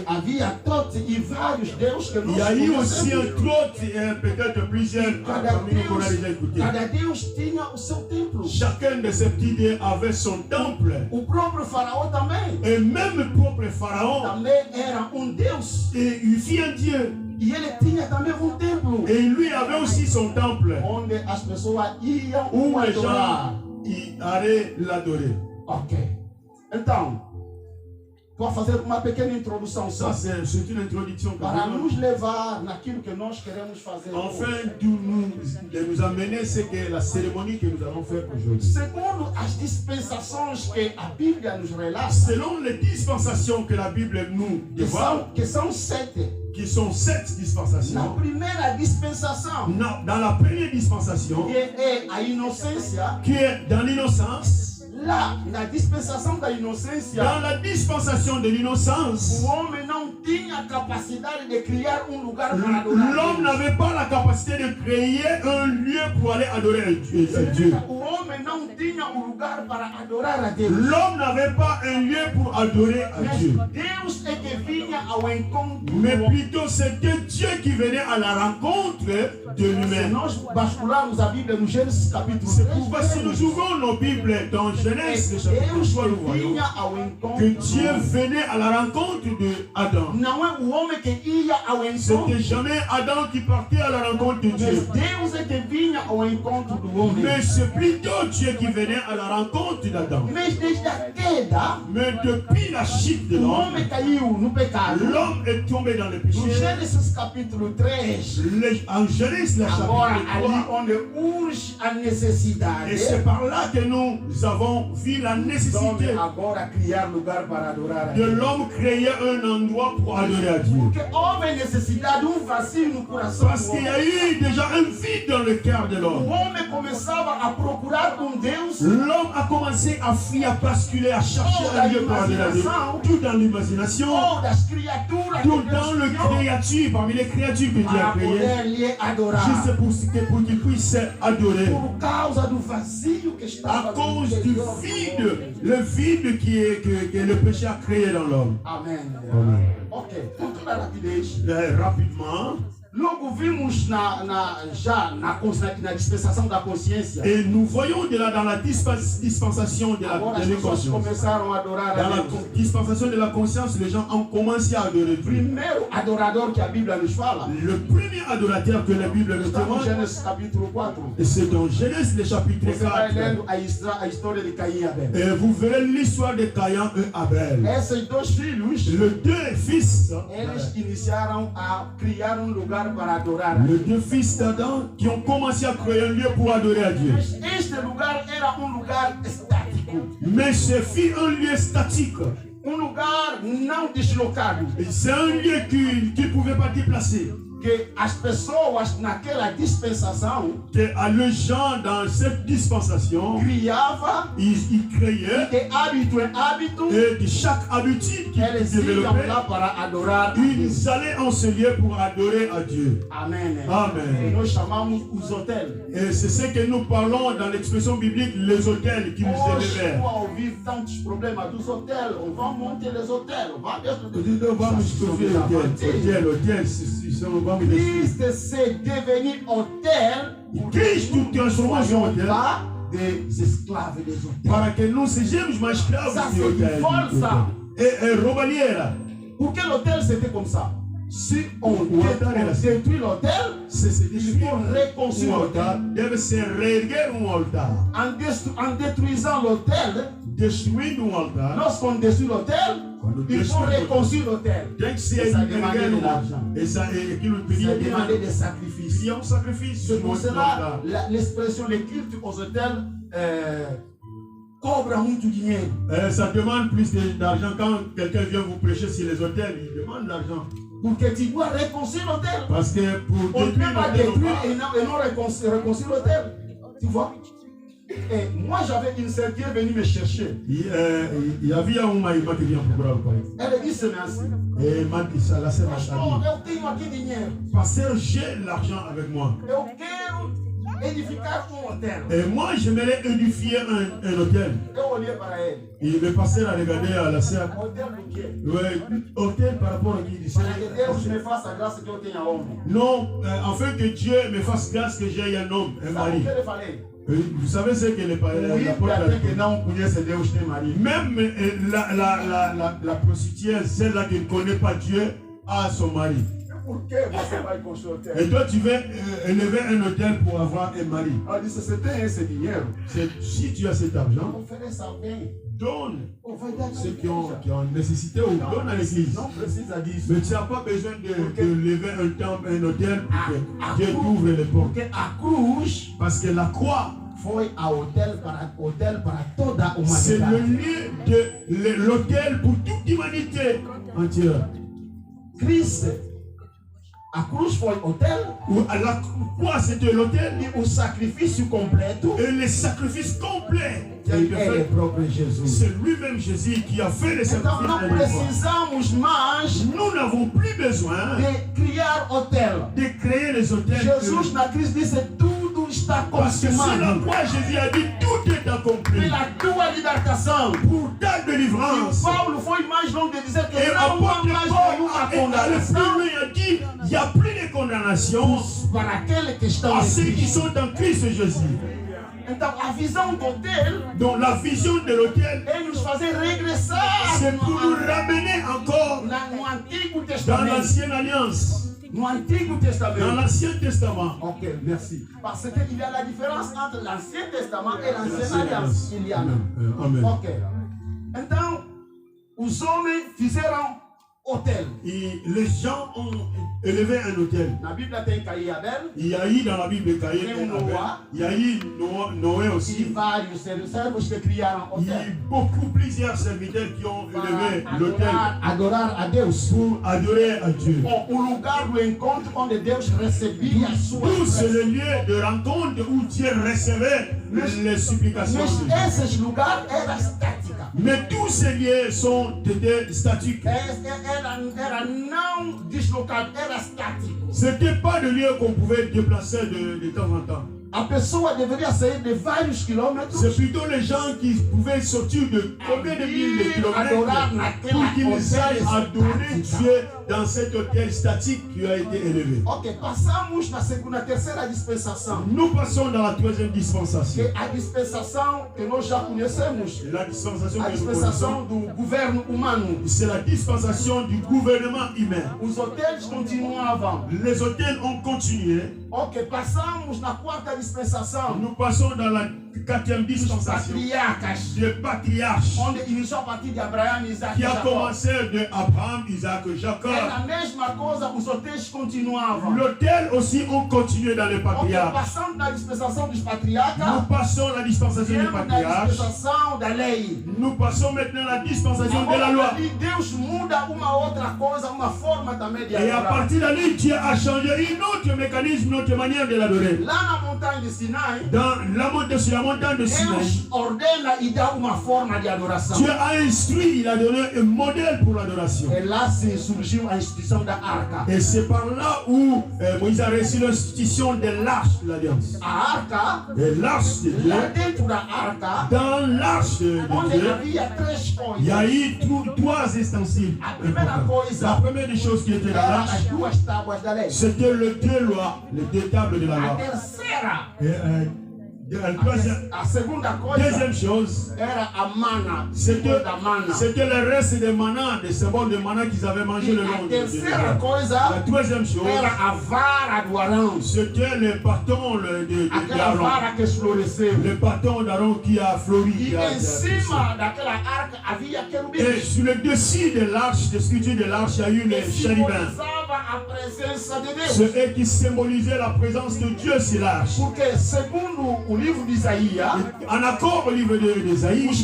havia Tote e vários deuses que Il nós y a eu aussi conhecemos. entre autres, peut-être plusieurs parmi nous qu'on a déjà écouté. Cada Deus tinha o seu templo. Chacun de ces petits dieux avait son temple. O próprio faraó também. Et même le propre Pharaon, Também era Deus. et il fit un dieu. E ele tinha também templo. Et lui avait aussi son temple. Onde as pessoas iam Où les adorar. gens y allaient l'adorer. Ok. Então, vou fazer uma pequena introdução só. Ça, c'est une introduction que Para nous nos levar naquilo que nós queremos fazer. Enfin, de nous amener ce que la cérémonie que nous allons faire aujourd'hui. Segundo as dispensações que a Bíblia nos relata, Selon les dispensations que la Bible nous dévoile, que são 7. qui sont 7 Na dispensations, primeira dispensação, dans la première dispensation, que é a inocência, qui est dans l'innocence, lá na dispensação da inocência, dans la dispensation de l'innocence, o homem não tinha capacidade de criar lugar para adorar. l'homme n'avait pas la capacité de créer un lieu pour aller adorer un Dieu. O homem não tinha lugar para adorar a Deus. L'homme n'avait pas un lieu pour adorer à Mas Dieu. Deus é que vinha ao encontro. Mais plutôt c'était Dieu qui venait à la rencontre de Se lui-même. nós bascularmos a Bíblia no Gênesis capítulo C'est 3, pourquoi si nous ouvrons nos Bibles dans Genèse, le chapitre Deus 3, nous que voyons vinha ao encontro. que Dieu venait à la rencontre de Adam. Não é o homem que ia ao encontro. C'était jamais Adam qui partait à la rencontre de Mas Dieu. Deus é que vinha ao encontro do homem. Mais c'est plutôt Dieu qui venait à la rencontre d'Adam. Mas desde a queda, Mais depuis la chute de o l'homme, homem caiu no pecado. pecado. L'homme est tombé dans le péché. No Gênesis capítulo 3, En Genèse, le agora chapitre ali 3, onde urge a necessidade. et c'est par là que nous avons vu la nécessité Então, agora criar lugar para adorar a de Deus. l'homme créer un endroit pour adorer à Dieu. Porque houve necessidade, vazio no coração Parce do qu'il y homem. a eu déjà un vide dans le cœur de O l'homme. homem começava a procurar Deus. L'homme a commencé à fuir, à basculer, à chercher un lieu pour adorer à Dieu. Tout dans l'imagination, Ou das criaturas tout que dans Deus le criou, créature, parmi les créatures que Dieu a para créées, poder lhe adorar. juste pour qu'ils puissent adorer. Por causa do vazio que estava À no cause du interior do vide, homem. le vide que le péché a créé dans l'homme. Amém. Ok, com toda rapidez. Rapidement, Logo vimos já na dispensação da consciência. et nous voyons de là dans la dispensation de Agora la as pessoas conscience. começaram a adorar Dans a la Deus. dispensation de la conscience, les gens ont commencé à adorer Dieu. Primeiro adorador que a Bíblia nos fala Le premier adorateur que la Bible nous está no demande, Gênesis capítulo 4. c'est dans Genèse, le chapitre Você vai 4. lendo a história de Caim e Abel. Et vous verrez l'histoire de Caïn et Abel. Esses dois filhos, Les deux fils, eles iniciaram a criar lugar para adorar. les deux fils d'Adam qui ont commencé à créer un lieu pour adorer à Dieu. Mas este lugar era lugar estático. Mais ce fut un lieu statique. Lugar não deslocado. Et c'est un lieu qui ne pouvait pas déplacer. Que as pessoas naquela dispensação Que les gens dans cette dispensation, criavam ils créaient, de hábito em hábito, et de chaque habitude qu'ils eles iam développaient, lá para adorar a Deus. ils allaient en ce lieu pour adorer à Dieu. Amém. Amen. Nós chamamos os hotéis. Et c'est ce que nous parlons dans l'expression biblique, les hôtels qui nous Hoje, élevèrent. ao ouvir tantos problemas dos hotéis, on va monter les hôtels, on va mettre Vamos trouver hôtel, vamos Cristo se devenir hôtel, Cristo transformou em hôtel pas des esclaves des hôtels. para que não sejamos mais escravos Ça, de c'est hôtel. du vol, ça. É roubalheira. Pour que l'hôtel c'était comme ça. Si on détruit l'hôtel, il faut reconstruire altar, l'hôtel. deve se reerguer altar. En détruisant l'hôtel, destruindo altar, lorsqu'on détruit l'hôtel, il faut reconstruire l'hôtel. Tem que se Et ça demandait erguer de l'argent. Ça demandait des sacrifices. Il y a un sacrifice. C'est pour cela l'expression les cultes aux hôtels cobra muito dinheiro. Ça demande plus d'argent quand quelqu'un vient vous prêcher sur les hôtels, il demande l'argent. Porque tu dois reconstruire l'hôtel. Parce que pour on ne peut pas détruire et l'hôtel, non reconstruire l'hôtel. Tu vois? Et moi j'avais une sœur qui est venue me chercher. il y avait un maïma qui vient procurar o pai. Elle dit c'est ainsi. Et m'a dit ça, la sœur m'a Pastor, dit, eu tenho aqui dinheiro. pasteur, j'ai l'argent avec moi. Eu quero edificar hôtel. Et moi, j'aimerais édifier un hôtel. Eu olhei para ele. Et le pasteur a regardé à la sœur. Hôtel do quê? Ouais, hôtel par rapport à qui il dit Para que Deus me faça graça que eu tenha homem. non, afin que Dieu me fasse grâce que j'ai un homme, un Sabe mari. o que ele falei? Vous savez ce que Oui, la até que não conhece Deus tem marido. même la prostituée, celle-là qui ne connaît pas Dieu, a son mari. Por que você vai construir hôtel? Et toi, tu veux élever un hôtel pour avoir un mari. Ela disse, você tem esse dinheiro? Si tu as cet argent, Ofereça alguém. donne Ou vai dar ceux qui ont nécessité ou donne à l'église. Não precisa disso. Mais tu n'as pas besoin de lever un temple, un hôtel pour que Dieu t'ouvre les portes. Porque a cruz Parce que la croix, foi a hôtel para toda a c'est le humanidade. lieu de l'hôtel pour toute l'humanité entière. Cristo, a cruz foi hôtel La croix, c'était l'hôtel e o sacrifício completo et le sacrifice complet qui a été é o fait. próprio Jesus. C'est lui-même Jésus qui a fait le Então sacrifice. não à la croix. precisamos mais Nous n'avons plus besoin de criar hôtel. de créer les hôtels. Jesus na cruz disse tudo está Parce que sur la consumado. croix, Jésus a dit tout est accompli. Pela tua libertação. Pour ta délivrance. Paulo foi mais longe de dizer que Et não há apôtre mais Paul nenhuma a allé plus condenação loin, il a dit il n'y a plus de condamnation para aqueles que estão à em ceux qui Cristo. sont en Christ Jésus. Então a visão do hotel Donc la vision de l'hôtel, é nos fazer regressar c'est pour nous ramener encore no Antigo dans Testamento. l'ancienne alliance, No Antigo dans Testamento. l'Ancien Testament. Ok, merci. Parce qu'il y a la différence entre l'Ancien Testament et l'Ancienne Alliance. Il y en a. Amen. Ok. Então, os homens fizeram hôtel. Et les gens ont élevé un hôtel. La Bible a dit Abel. Il y a eu dans la Bible Caïn et Abel. Il y a eu Noé aussi. Il y a eu plusieurs serviteurs qui ont élevé l'hôtel pour adorer à Dieu. D'où c'est le lieu de rencontre où Dieu recevait les supplications de Dieu. Mais tous ces lieux étaient statiques. Ce n'était pas de lieu qu'on pouvait déplacer de temps en temps. A pessoa deveria sair de vários quilômetros. C'est plutôt les gens qui pouvaient sortir de combien de milles de kilomètres pour qu'ils aillent adorer Dieu dans cet hôtel statique qui a été élevé. Ok, passamos na segunda, terceira dispensação. Nous passons dans la troisième dispensation. Que a dispensação que nós já conhecemos. La dispensation a dispensação do governo humano. C'est la dispensation du gouvernement humain. Os hôtels continuavam. Les hôtels ont continué. Ok, passamos na quarta dispensação. Nous passons dans la quatrième dispensation. Des patriarches. Onde iniciou a partir de Abraão, Isaac, qui a commencé de Abraham, Isaac, Jacob. É a mesma coisa, os hôteis continuavam. L'hôtel aussi ont continué dans les patriarches. Ok, passando na dispensação dos patriarcas. Nous passons la dispensation des patriarches. Dispensação da lei. Nous passons maintenant la dispensation de la loi. Deus muda uma outra coisa, uma forma também de adorar. Et à partir de là, Dieu a changé une autre mécanisme, une autre manière de l'adorer. Lá na montanha de Sinai, sur la montagne de Sinaï, Deus ordena e dá uma forma de adoração. Dieu a instruit, il a donné un modèle pour l'adoration. Et là surgiu a instituição da arca. Et c'est par là où Moïse a reçu l'institution de l'arche de l'alliance. A arca, et l'arche de Dieu, lá dentro da arca, dans l'arche de Dieu, il y a eu trois ustensiles. La première des choses qui était dans l'arche, c'était les deux lois, les deux tables de la loi. Deuxième chose, c'était le reste des manas, des symboles de manas qu'ils avaient mangé le long de la troisième chose, c'était le bâton d'Aaron. Le bâton d'Aaron qui a fleuri. Et sur le dessus de l'arche, de structure de l'arche, il y a eu les chérubins. C'est eux qui symbolisaient la présence de Dieu sur l'arche. En accord au livre d'Ésaïe, les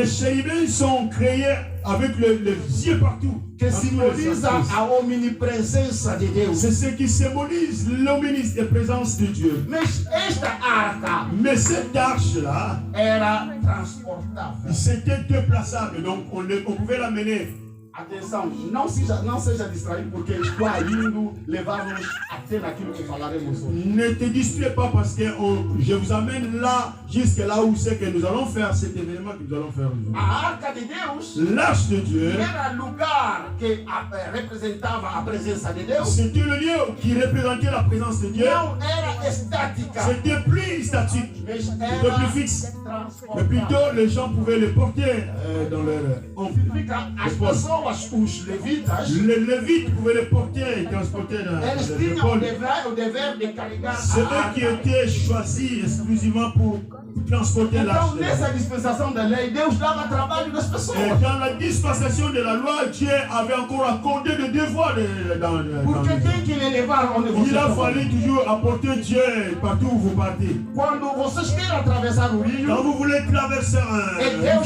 chérubins sont créés avec les yeux partout. Que symbolise a omnipresença de Deus. C'est ce qui symbolise l'omniprésence de Dieu. Mais cette arche-là, c'était déplaçable, donc on pouvait l'amener. Atenção, não seja distraído porque estou indo levar-nos até naquilo que falaremos hoje. Ne te distrais pas parce que je vous amène là, jusque là où c'est que nous allons faire cet événement que nous allons faire aujourd'hui. A arca de Deus, l'arche de Dieu, era lugar que representava a presença de Deus. C'était le lieu qui représentait la présence de Dieu. Não era estática. C'était plus statique, c'était plus fixe. Mais plutôt les gens pouvaient le porter dans leur les Lévites pouvaient le porter et transporter dans les épaules. C'est eux qui étaient choisis exclusivement pour transporter l'arche. Et dans la dispensation de la loi, Dieu avait encore accordé des devoirs il a fallu toujours apporter Dieu partout où vous partez. Quand vous voulez traverser un rivière,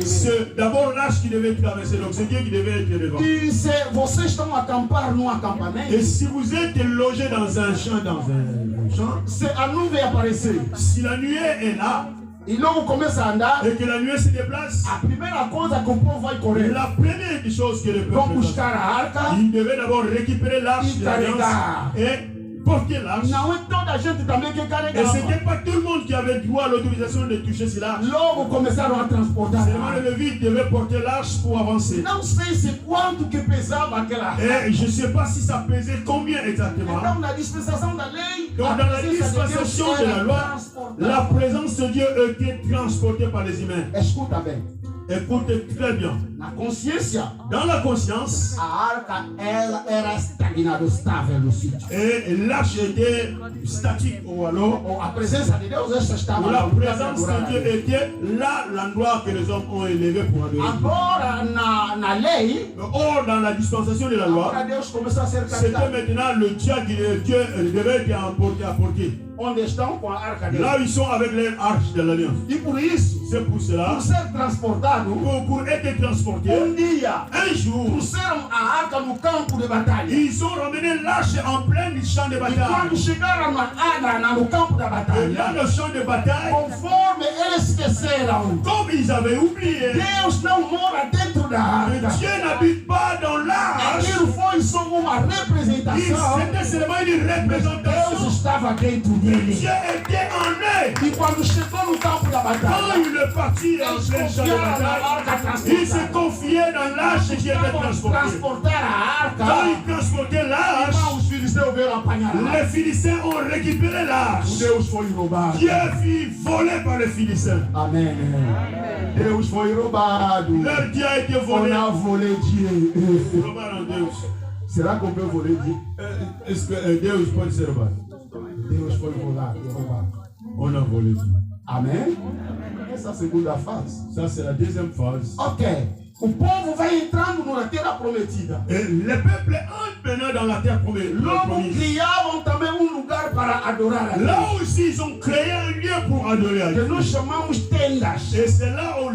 c'est d'abord l'arche qui devait traverser, donc c'est Dieu qui devait être devant. Et si vous êtes logé dans un champ, si la nuée est là, et que la nuée se déplace, la première des choses que le peuple il devait d'abord récupérer l'arche de l'alliance et porter l'arche. Et ce n'était pas tout le monde qui avait droit à l'autorisation de toucher cette arche. Seulement le Lévite devait porter l'arche pour avancer. Et je ne sais pas si ça pesait combien exactement. Donc dans la dispensation de la loi, la présence de Dieu était transportée par les humains. Écoutez très bien. Na consciência, Dans la conscience, a arca ela era estagnada, estável no sítio. et l'arche était statique, ou alors A presença de Deus esta estava où la no lugar de présence adorar de a Dieu Deus. était là, l'endroit que les hommes ont élevé pour adorer. Agora na lei, Or, dans la dispensation de la loi, agora Deus começou a ser c'était captado. maintenant le Dieu devait être apporté. Onde estão com a arca de Là, Deus. ils sont avec leur arche de l'alliance. E por isso, C'est pour cela, por ser transportado, pour être transportés, dia, un jour, trouxeram a arca no campo de batalha. ils ont ramené l'arche en plein champ de E bataille. quando chegaram no campo da Et batalha, dans le champ de bataille, conforme eles esqueceram, comme ils avaient oublié, Deus não mora dentro da arca. Dieu n'habite pas dans l'arche. Aquilo foi só uma representação. C'était seulement une Deus représentation. estava dentro Dieu dele. était en eux. E quando chegou no campo da Quand batalha, il est parti en plein champ de bataille, il se confiait dans l'arche qui était transportée. transportar a Quand arca, il transportait l'arche, os filisteus veio apanhar a arca. les Philistins ont récupéré l'arche. Deus foi roubado. Dieu fut volé par les Philistins. Amém. Deus foi roubado. Leur Dieu a été On volé. a volé Dieu. Roubaram Deus. Será que eu peux voler Dieu? Est-ce que Deus pode ser roubado? Deus foi roubado. On a volé Dieu. Amém? Essa é a segunda fase. Ça, c'est la deuxième phase. Ok. O povo vai entrando na terra prometida. Et le peuple entre maintenant dans la terre promise. Logo criavam também lugar para adorar a Là Deus. aussi, ils ont créé un lieu pour adorer à Que Dieu. nós chamamos tendas. Et c'est là où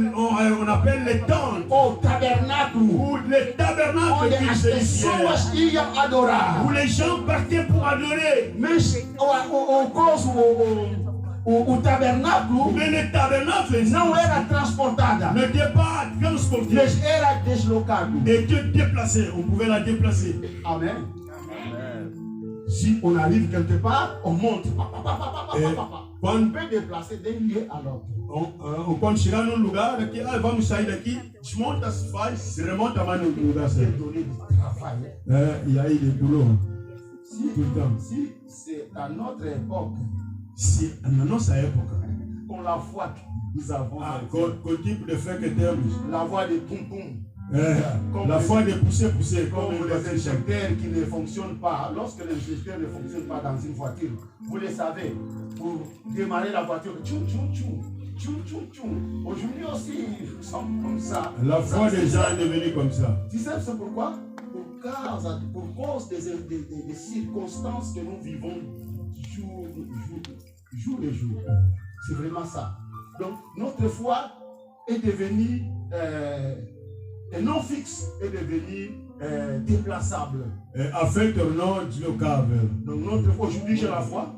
on appelle les tentes, Ou tabernáculo. ou les tabernacles Onde qui as se pessoas disaient, iam adorar. où les gens partaient pour adorer. Mas o tabernáculo Mais les tabernacles não era transportada, n'étaient pas transportés, mas era deslocado. étaient déplacés. On pouvait la déplacer. Amen. Si on arrive quelque part, on monte. Quand On peut déplacer d'un lieu à l'autre. quando chegar num lugar, daqui, vamos sair daqui, desmonta as faz, se remonta mais no lugar certo. Donner du travail. E aí, de boulot. Tout le temps. Si c'est à notre époque, Se na nossa época, on la voit que nous avons com o tipo de fé que temos, la voix de poum poum. la foi de pousser, Comme comme les injecteurs qui ne fonctionnent pas. Lorsque l'injecteur ne fonctionne pas dans une voiture, vous le savez, pour démarrer la voiture, tchou tchou tchou, tchou tchou tchou. Aujourd'hui aussi, nous sommes comme ça. La foi des gens est devenue comme ça. Tu sais c'est pourquoi? Pour cause des circonstances que nous vivons jour le jour. C'est vraiment ça. Donc, notre foi est devenue non fixe, est devenue déplaçable. Afin tornou deslocável. Donc, notre foi, aujourd'hui, j'ai la foi.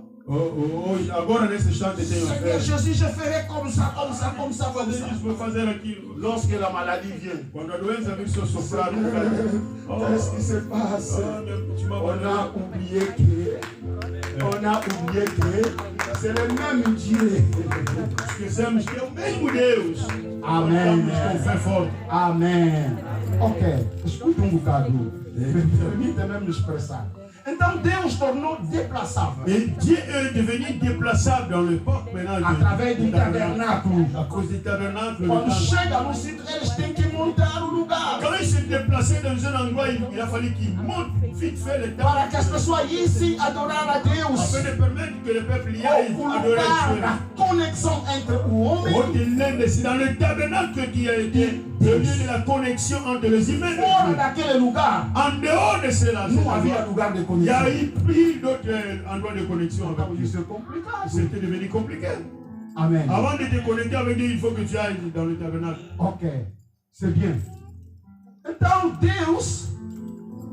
Agora nesse chão tem uma fé. Seigneur Jésus, je ferai comme ça, comme ça, comme ça, comme ça. Vou fazer aquilo. Lorsque la maladie vient, Quando a doença vem se soprar, qu'est-ce qui se passe? On a oublié que c'est le même Dieu. Esquecemos que é o mesmo Deus. Amém. Com fé forte. Amém. Ok, escuta bocado. Permita-me me expressar. Então Deus tornou déplaçável. Et Dieu est devenu déplaçable dans l'époque maintenant. Através do tabernáculo. À cause du tabernacle. Quando chega no sítio, eles têm que montar o lugar. Quand il s'est déplacé dans un endroit, il a fallu qu'il monte vite fait le tabernacle. Para que as pessoas issem adorar a Deus. Afin de permettre que le peuple y aille O adorer lugar Dieu. da conexão entre o homem C'est dans le tabernacle qui a été le lieu de la connexion entre les humains. fora daquele lugar. En dehors de cela, Não havia lugar de il y a conexão. eu plus d'autres endroits de connexion avec Então Dieu. isso é complicado. C'était devenu compliqué. Amen. Avant de te connecter avec Dieu, il faut que tu ailles dans le tabernacle. Ok, c'est bien. Então Deus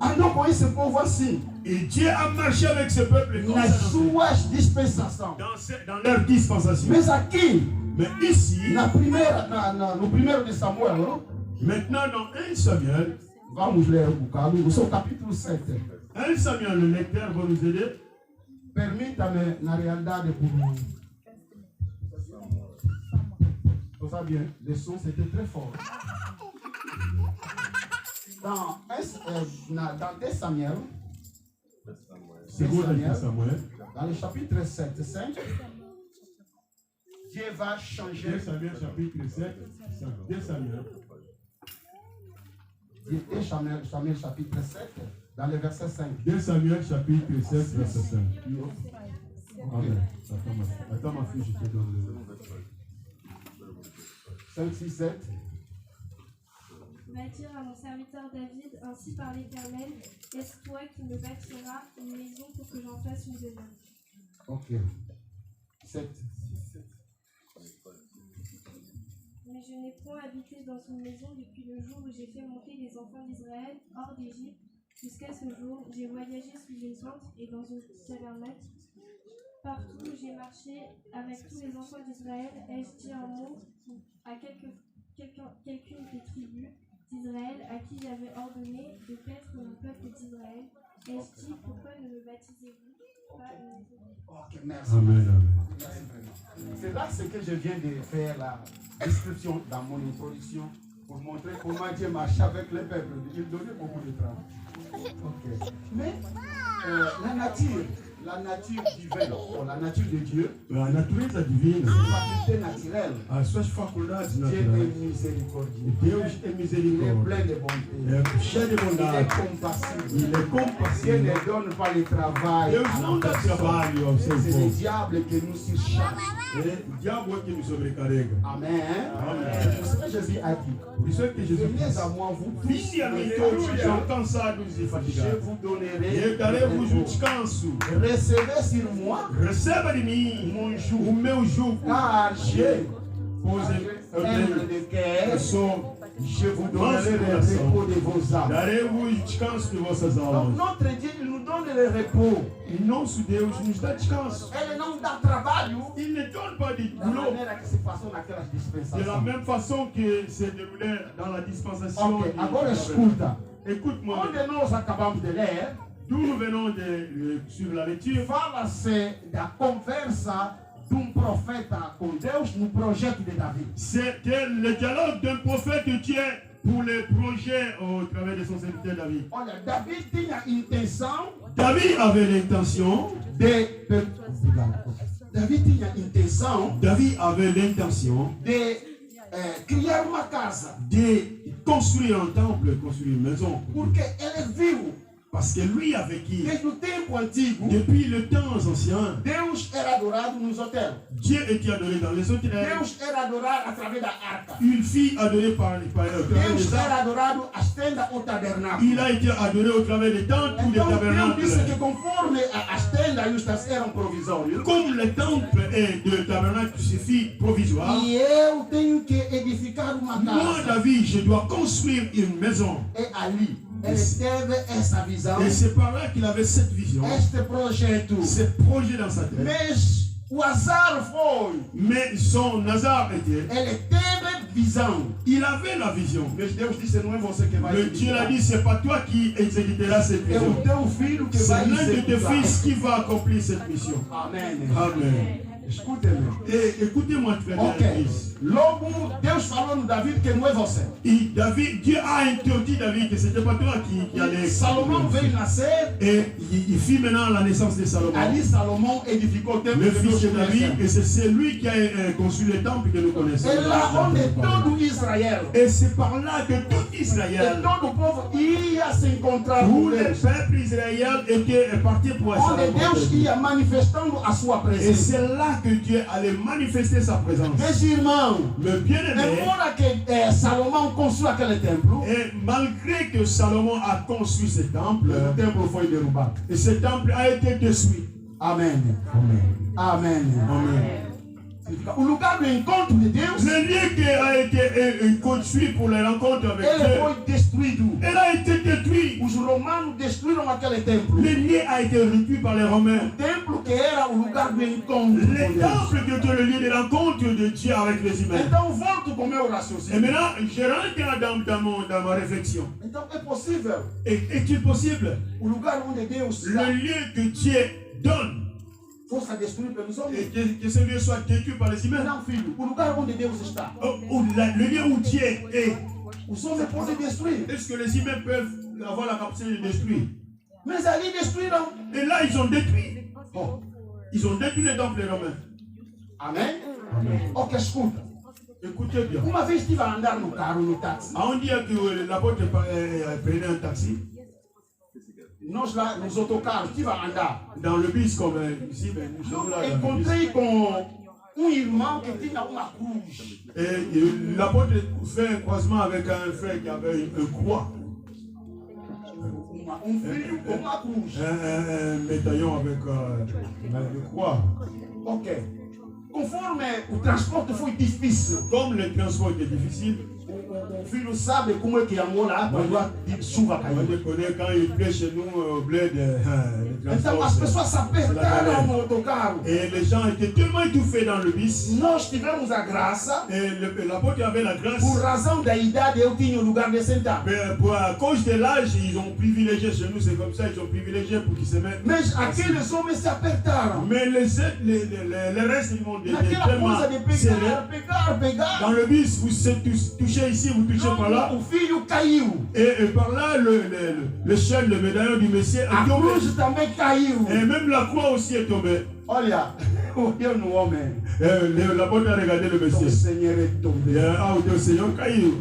andou com esse povo assim, Et Dieu a marché avec ce peuple comme nas ça, suas dispensações. dans leur dispensation. Mas aqui, Mais ici, no 1 de Samuel, maintenant dans 1 Samuel, vamos ler um bocado, no seu capítulo 7. 1 Samuel, le lecteur va nous aider. Permita-me, na realidade, vous savez bien, le son c'était très fort. Dans 2 Samuel, Segundo de Samuel, dans le chapitre 7, 5, Dieu va changer. 2 Samuel chapitre 7, 2 Samuel. 1 Samuel chapitre 7, dans le verset 5. 2 Samuel chapitre 7, verset 5. Amen. Ok. Attends ma fille, je te donne le 5, 6, 7. Va dire à mon serviteur David, ainsi par l'Éternel, est-ce toi qui me bâtiras une maison pour que j'en fasse une demeure? Ok. 7. Mais je n'ai point habité dans une maison depuis le jour où j'ai fait monter les enfants d'Israël hors d'Égypte. Jusqu'à ce jour, j'ai voyagé sous une tente et dans une tabernacle. Partout où j'ai marché avec tous les enfants d'Israël, ai-je dit un mot à quelqu'une des tribus d'Israël à qui j'avais ordonné de paître le peuple d'Israël. Ai-je dit, pourquoi ne me baptisez-vous pas une maison? Ok, merci. Amen, amen. Merci vraiment. C'est là ce que je viens de faire la description dans mon introduction pour montrer comment Dieu marche avec le peuple. Il donnait beaucoup de travail. Ok. Mais la nature divine, ou la nature de Dieu, La natureza divina, faculté naturelle. as suas faculdades Dieu naturais. est miséricordieux. Deus é Il est misericórdia. plein de bonté. É cheio de Il est bondade. compassible. Il é Dieu compassivo. ne donne pas le travail Deus à não la dá personne. trabalho ao seu C'est le povo. diable qui nous surcharge. É o diabo é que nos sobrecarrega. Amen. Amen. C'est pour ça que Jésus a dit, Por isso é que Jesus venez disse: à moi, vous tous, Vinde a mim qui todos que estão êtes cansados e je fatigados, vous e donnerai eu darei-vos le um repos. descanso. Recevez sur moi, Receba de mim o meu jugo, car j'ai pois eu humble tenho, de cœur, eu sou, je vous donnerai le repos de vos âmes. darei-vos o descanso de vossas Donc almas. notre Dieu, il nous donne le repos. E nosso Deus nos dá descanso. Elle não dá trabalho Il ne donne pas de da boulot maneira que se passou naquelas de la dispensações. même façon que c'est déroulé dans la dispensation. Ok, de- agora escuta. Écoute-moi, Onde nós acabamos de ler, d'où nous venons sur la lecture, fala-se da conversa de profeta com Deus no projeto de Davi. c'était le dialogue d'un prophète de Dieu pour les projets au travers de son serviteur David. Olha, Davi tinha intenção David avait l'intention, Davi avait David avait l'intention de criar uma casa, de construire un temple, construire une maison. porque ele viu Parce que lui a vécu desde o tempo antigo, depuis le temps ancien. Deus era adorado nos hotéis. Dieu était adoré dans les hôtels. Deus era adorado através da arca. Une fille adorée par les Deus era arcs. adorado às tendas ou tabernáculo. Il a été adoré au travers des temples ou des Então Deus disse que tabernacles. conforme as tendas e os tas eram provisórios, Comme le temple et le tabernacle suffit provisoire, e eu tenho que edificar uma moi, casa. David, je dois construire une maison. E ali ele teve essa visão, Et c'est par là qu'il avait cette vision, este projeto. ce projet dans sa tête. Mas o azar foi, Mais son hasard était, ele teve visão. il avait la vision. Mas Deus disse, não é você que vai Le Dieu l'a executar. dit, c'est pas toi qui exécuteras cette É vision. o teu filho que C'est vai l'un de tes executar. fils qui va accomplir cette mission. Amen. Amen. Escute-me. Et écoutez-moi très bien, Ok. Église. Logo, Deus falou no David que não é você. Et David, Dieu a interdit David que c'était pas toi qui allais. Salomão veio nascer. Et il fit maintenant la naissance de Salomon, Ali Salomão edificou o templo le de fils Deus de David, et c'est lui qui a construit le temple que nous connaissons. É lá onde todo Israel Et c'est par là que tout e Israël, todo o povo ia se encontrar tout com le Deus. peuple israélien était parti pour Onde Deus essayer. ia manifestando a sua Et presença. c'est là que Dieu allait manifester sa présence. Meus irmãos, Le bien-aimé, embora que Salomão construiu aquele templo, et malgré que Salomon a construit ce temple, o templo foi derrubado. et ce temple a été détruit. Amen. Amen. Amen. Amen. O lugar do encontro de Deus, Le lieu qui a été construit pour les rencontres avec ele Dieu, foi destruído. elle a été détruit. Os romanos destruíram aquele templo. Le lieu a été réduit par les Romains. O templo que era o lugar do encontro Le com Deus. temple qui était le lieu de rencontre de Dieu avec les humains. Então volto com o meu Et raciocínio. maintenant, je rentre dans ma réflexion. Então é possível Est-il possible o lugar onde Deus le lieu que Dieu donne fosse destruído pelos et homens? que ce lieu soit détruit par les humains? Não, filho. O lugar onde Deus está. Le lieu où Dieu est, Os homens podem destruir. est-ce que les humains peuvent avoir la capacité de détruire? Mas ali destruíram. Et là, ils ont détruit. Oh. Ils ont détruit le temple des Romains. Amém? Ok, escuta. Écoutez bien. Uma vez estive a andar no carro, no táxi. On dit que l'apôtre prenait un taxi. Nós lá nos autocarros, estive a andar. Dans le bus, comme ici, ben, nous sommes là. Dans le bus. Encontrei com irmão que tinha uma cruz. Et l'apôtre fait un croisement avec un frère qui avait une croix. Filho com uma cruz. Un médaillon avec une croix. Ok. Conforme o transporte foi difícil. Comme le transport était difficile, o filho sabe como é que Angola quando chuva caiu. On connaît quand il plaît chez nous au bled. Então as pessoas se apertaram no autocarro. Et les gens étaient tellement étouffés dans le bus. Nós tivemos a graça. Et l'apôtre avait la grâce. Por razão da idade eu tinha o lugar de sentar. À cause de l'âge, ils ont privilégié chez nous, c'est comme ça, ils ont privilégié pour qu'ils se mettent. Mas aqueles homens se apertaram. Mais les restes du monde étaient tellement serrés. Dans le bus, vous touchez ici, vous touchez par là. O filho caiu. Et par là, le chêne, le médaillon du Messie est tombé. A cruz também caiu. Et même la croix aussi est tombée. Olha, eu no homem. L'apôtre a regardé le Messie. O Senhor é tombé. O Senhor caiu.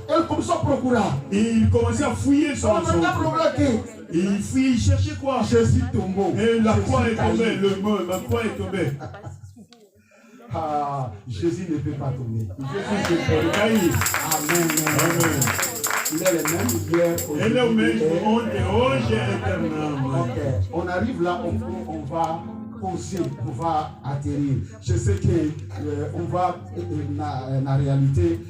Ele começou a procurar. Il commençait à fouiller son Il fouillait, il cherchait quoi? Jésus tombou. Et la croix est tombée, la croix est tombée. Ah, Jésus ne peut pas tomber. Jésus ne peut pas cailler. Amen. Amen. Il est le même hier. Il est le même aujourd'hui et éternellement. Ok. On arrive là, on va poser, on va atterrir. Je sais que on va, en réalité,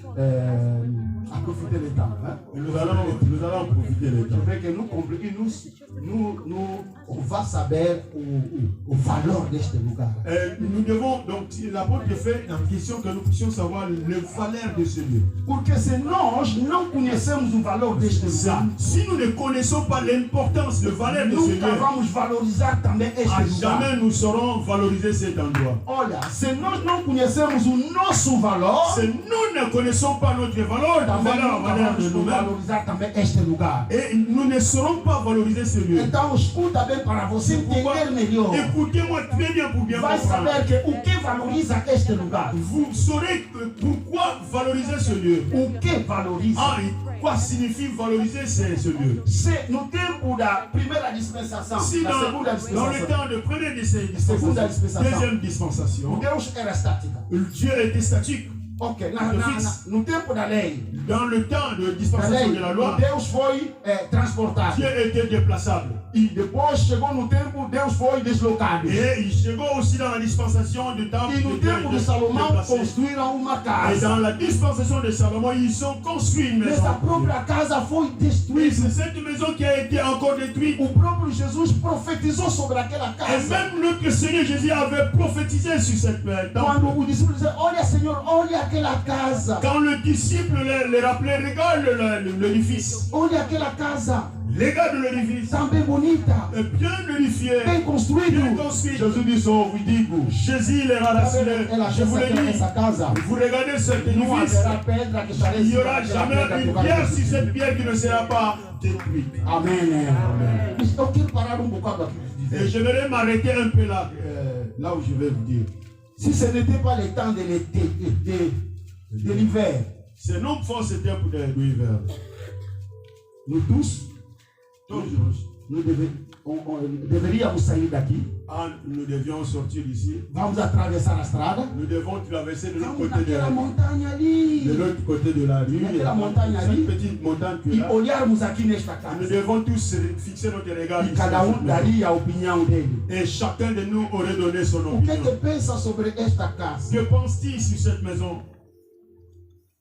à profiter du temps. Hein? Nous allons profiter du temps. Je veux que nous on va savoir aux valeurs de ce lugar. Nous devons, donc, l'apôtre fait en question que nous puissions savoir les valeurs de ce lieu. Porque se nós não conhecemos o valor deste lugar, si nous ne connaissons pas l'importance de valeur de ce lieu, nunca vamos valorizar também este lugar. Jamais nous saurons valoriser cet endroit. Olha, se nós não conhecemos o nosso valor, si nous ne connaissons pas notre valeur, valeur de nous-mêmes, valorizar também este lugar. Et nous ne saurons pas valoriser ce lieu. Então escuta bem para você entender melhor. Écoutez-moi très bien pour bien Vai comprendre. saber que o que valoriza este lugar. Vous saurez pourquoi valoriser ce lieu. O que valoriza? Quoi signifie valoriser ce lieu? C'est no tempo da primeira dispensação, si da segunda dispensação. Dans le temps de première dispensation, deuxième dispensation, Deus era estática. Dieu était statique. Ok, no tempo da lei. Dans le temps de dispensation de la loi, Deus foi transportado. Dieu était déplaçable. E depois chegou no tempo, Deus foi deslocado. Et il chegou aussi dans la dispensation du temps e no tempo de Salomão construíram uma casa. Et dans la dispensation de Salomon, ils ont construit une maison. Essa própria casa foi destruída. C'est cette maison qui a été encore détruite. O próprio Jesus profetizou sobre aquela casa. Et même notre Seigneur Jésus avait prophétisé sur cette maison. Quando o discípulo dizia, olha Senhor, olha aquela casa. Quand le disciple les rappelait, regarde l'édifice. Olha aquela casa. Regarde l'édifice. Também bonita. Bien édifié. Bem construído. Bien construit. Jesus disse, oh, vous digo. Jésus les a rassurés. Je vous l'ai dit. Vous regardez cet édifice. Il n'y aura jamais une pierre sur cette pierre qui ne sera pas détruite. Amen. Eu quero parar bocado aqui. Et je vais m'arrêter un peu là, là où je vais vous dire. Si ce n'était pas le temps de l'hiver, c'est non pas ce tempo de l'hiver. Nous tous, nous deveríamos sair daqui. Nous devions sortir d'ici. Vamos atravessar a estrada. Nous devons traverser de l'autre côté de la montanha ali. De l'autre côté de la rue. Cette petite montagne que là. Olharmos aqui nesta casa. Nous devons tous fixer notre regard. E cada daria a opinião dele. Et chacun de nous aurait donné son opinion. O que tu pensa sobre esta casa? Que penses-tu sur cette maison?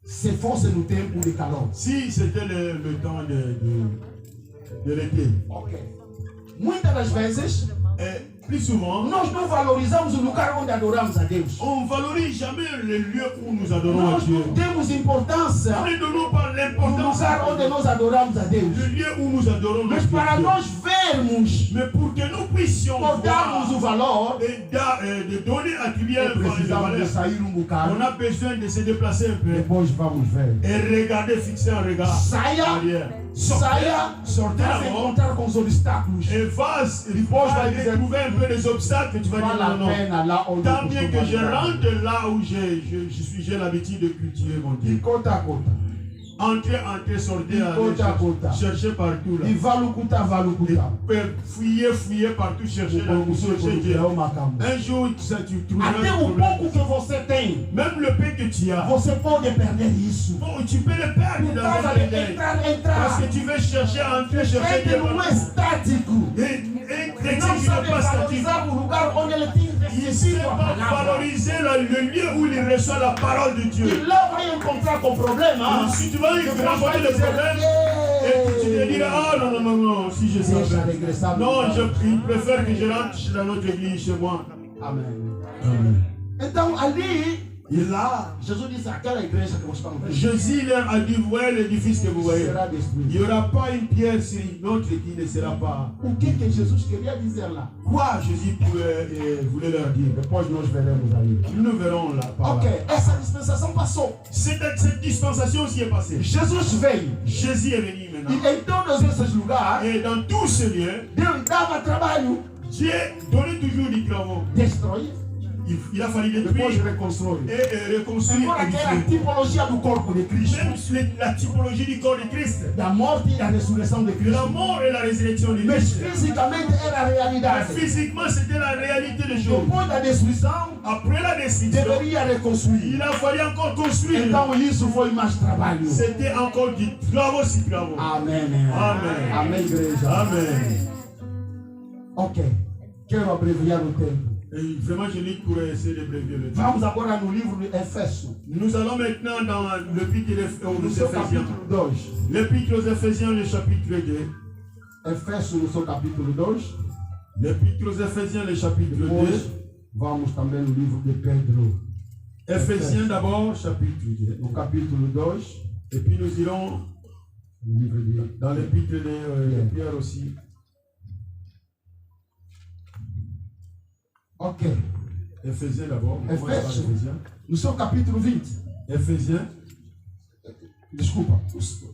Se fosse no tempo de calor. Si c'était le temps de l'été. Ok. Muitas das vezes, plus souvent, nós não valorizamos o lugar onde adoramos a Deus. On valorise jamais le lieu où nous adorons à Dieu. Nós temos importância. Nous ne donnons pas l'importance no lugar onde nós adoramos a Deus. Le lieu où nous adorons Mas para nós vermos, mais pour que nous puissions darmos o valor, de donner à Dieu precisamos de sair bocado. On a besoin de se déplacer un peu. Depois vamos ver. Et regarder, fixer un regard. Saia. Arrière. sortez d'abord et va trouver un peu les obstacles. Tu vas dire non. Tant bien que je rentre là où j'ai l'habitude de cultiver mon Dieu. Entrez, sortez, cherchez partout là. Et fouillez partout, cherchez Dieu. Un jour, tu trouveras un problème. Même le paix que tu as, tu peux le perdre dans un parce que tu veux chercher à entrer, chercher Dieu. Un chrétien qui n'est pas statique, il sait pas valoriser le lieu où il reçoit la parole de Dieu. Si tu vas rencontrer le problème, et tu te diras, ah non, si je savais. Non, il préfère que je rentre dans notre église chez moi. Amen. Então ali, e lá, Jesus disse aquela igreja que vocês estão vendo. Jésus leur a dit, voyez l'édifice que vous voyez. Il n'y aura pas une pierre sur une autre qui ne sera pas. O que Jesus queria dizer lá? Quoi Jésus voulait leur dire? Depois nós veremos ali. Nous verrons là. Ok, essa dispensação passou. Cette dispensation aussi est passée. Jesus veio. Jésus est venu maintenant. E em todos esses lugares, et dans tous ces lieux, Deus dava trabalho. Dieu donnait toujours des travaux. Destruir. Il a fallu détruire et reconstruire. Agora que é a tipologia do corpo de Cristo. Même la typologie du corps de Christ. Da morte e da ressurreição de Cristo. La mort et la résurrection de Christ. Mas fisicamente era a realidade. Mais physiquement c'était la réalité des choses. Depois da destruição, après la destruction, deveria reconstruir. Il a fallu encore construire. Então isso foi mais trabalho. C'était encore du travaux sur travaux. Amém. Amém. Amém, igreja. Amém. Ok. Quero abreviar o tempo. Et vraiment, je lis pour essayer de prévenir le temps. Vamos agora no livro de Efésios. Nous allons maintenant dans l'épître aux Éphésiens. L'épître aux Éphésiens, le chapitre 2. Efésios no seu capítulo 2. L'épître aux Éphésiens, le chapitre 2. Vamos também no livro de Pedro. Éphésiens d'abord, chapitre 2. No capítulo 2. Et puis nous irons dans l'épître de Pierre aussi. Ok. Éphésiens d'abord. Efésios. No seu capítulo 20. Éphésiens. Desculpa.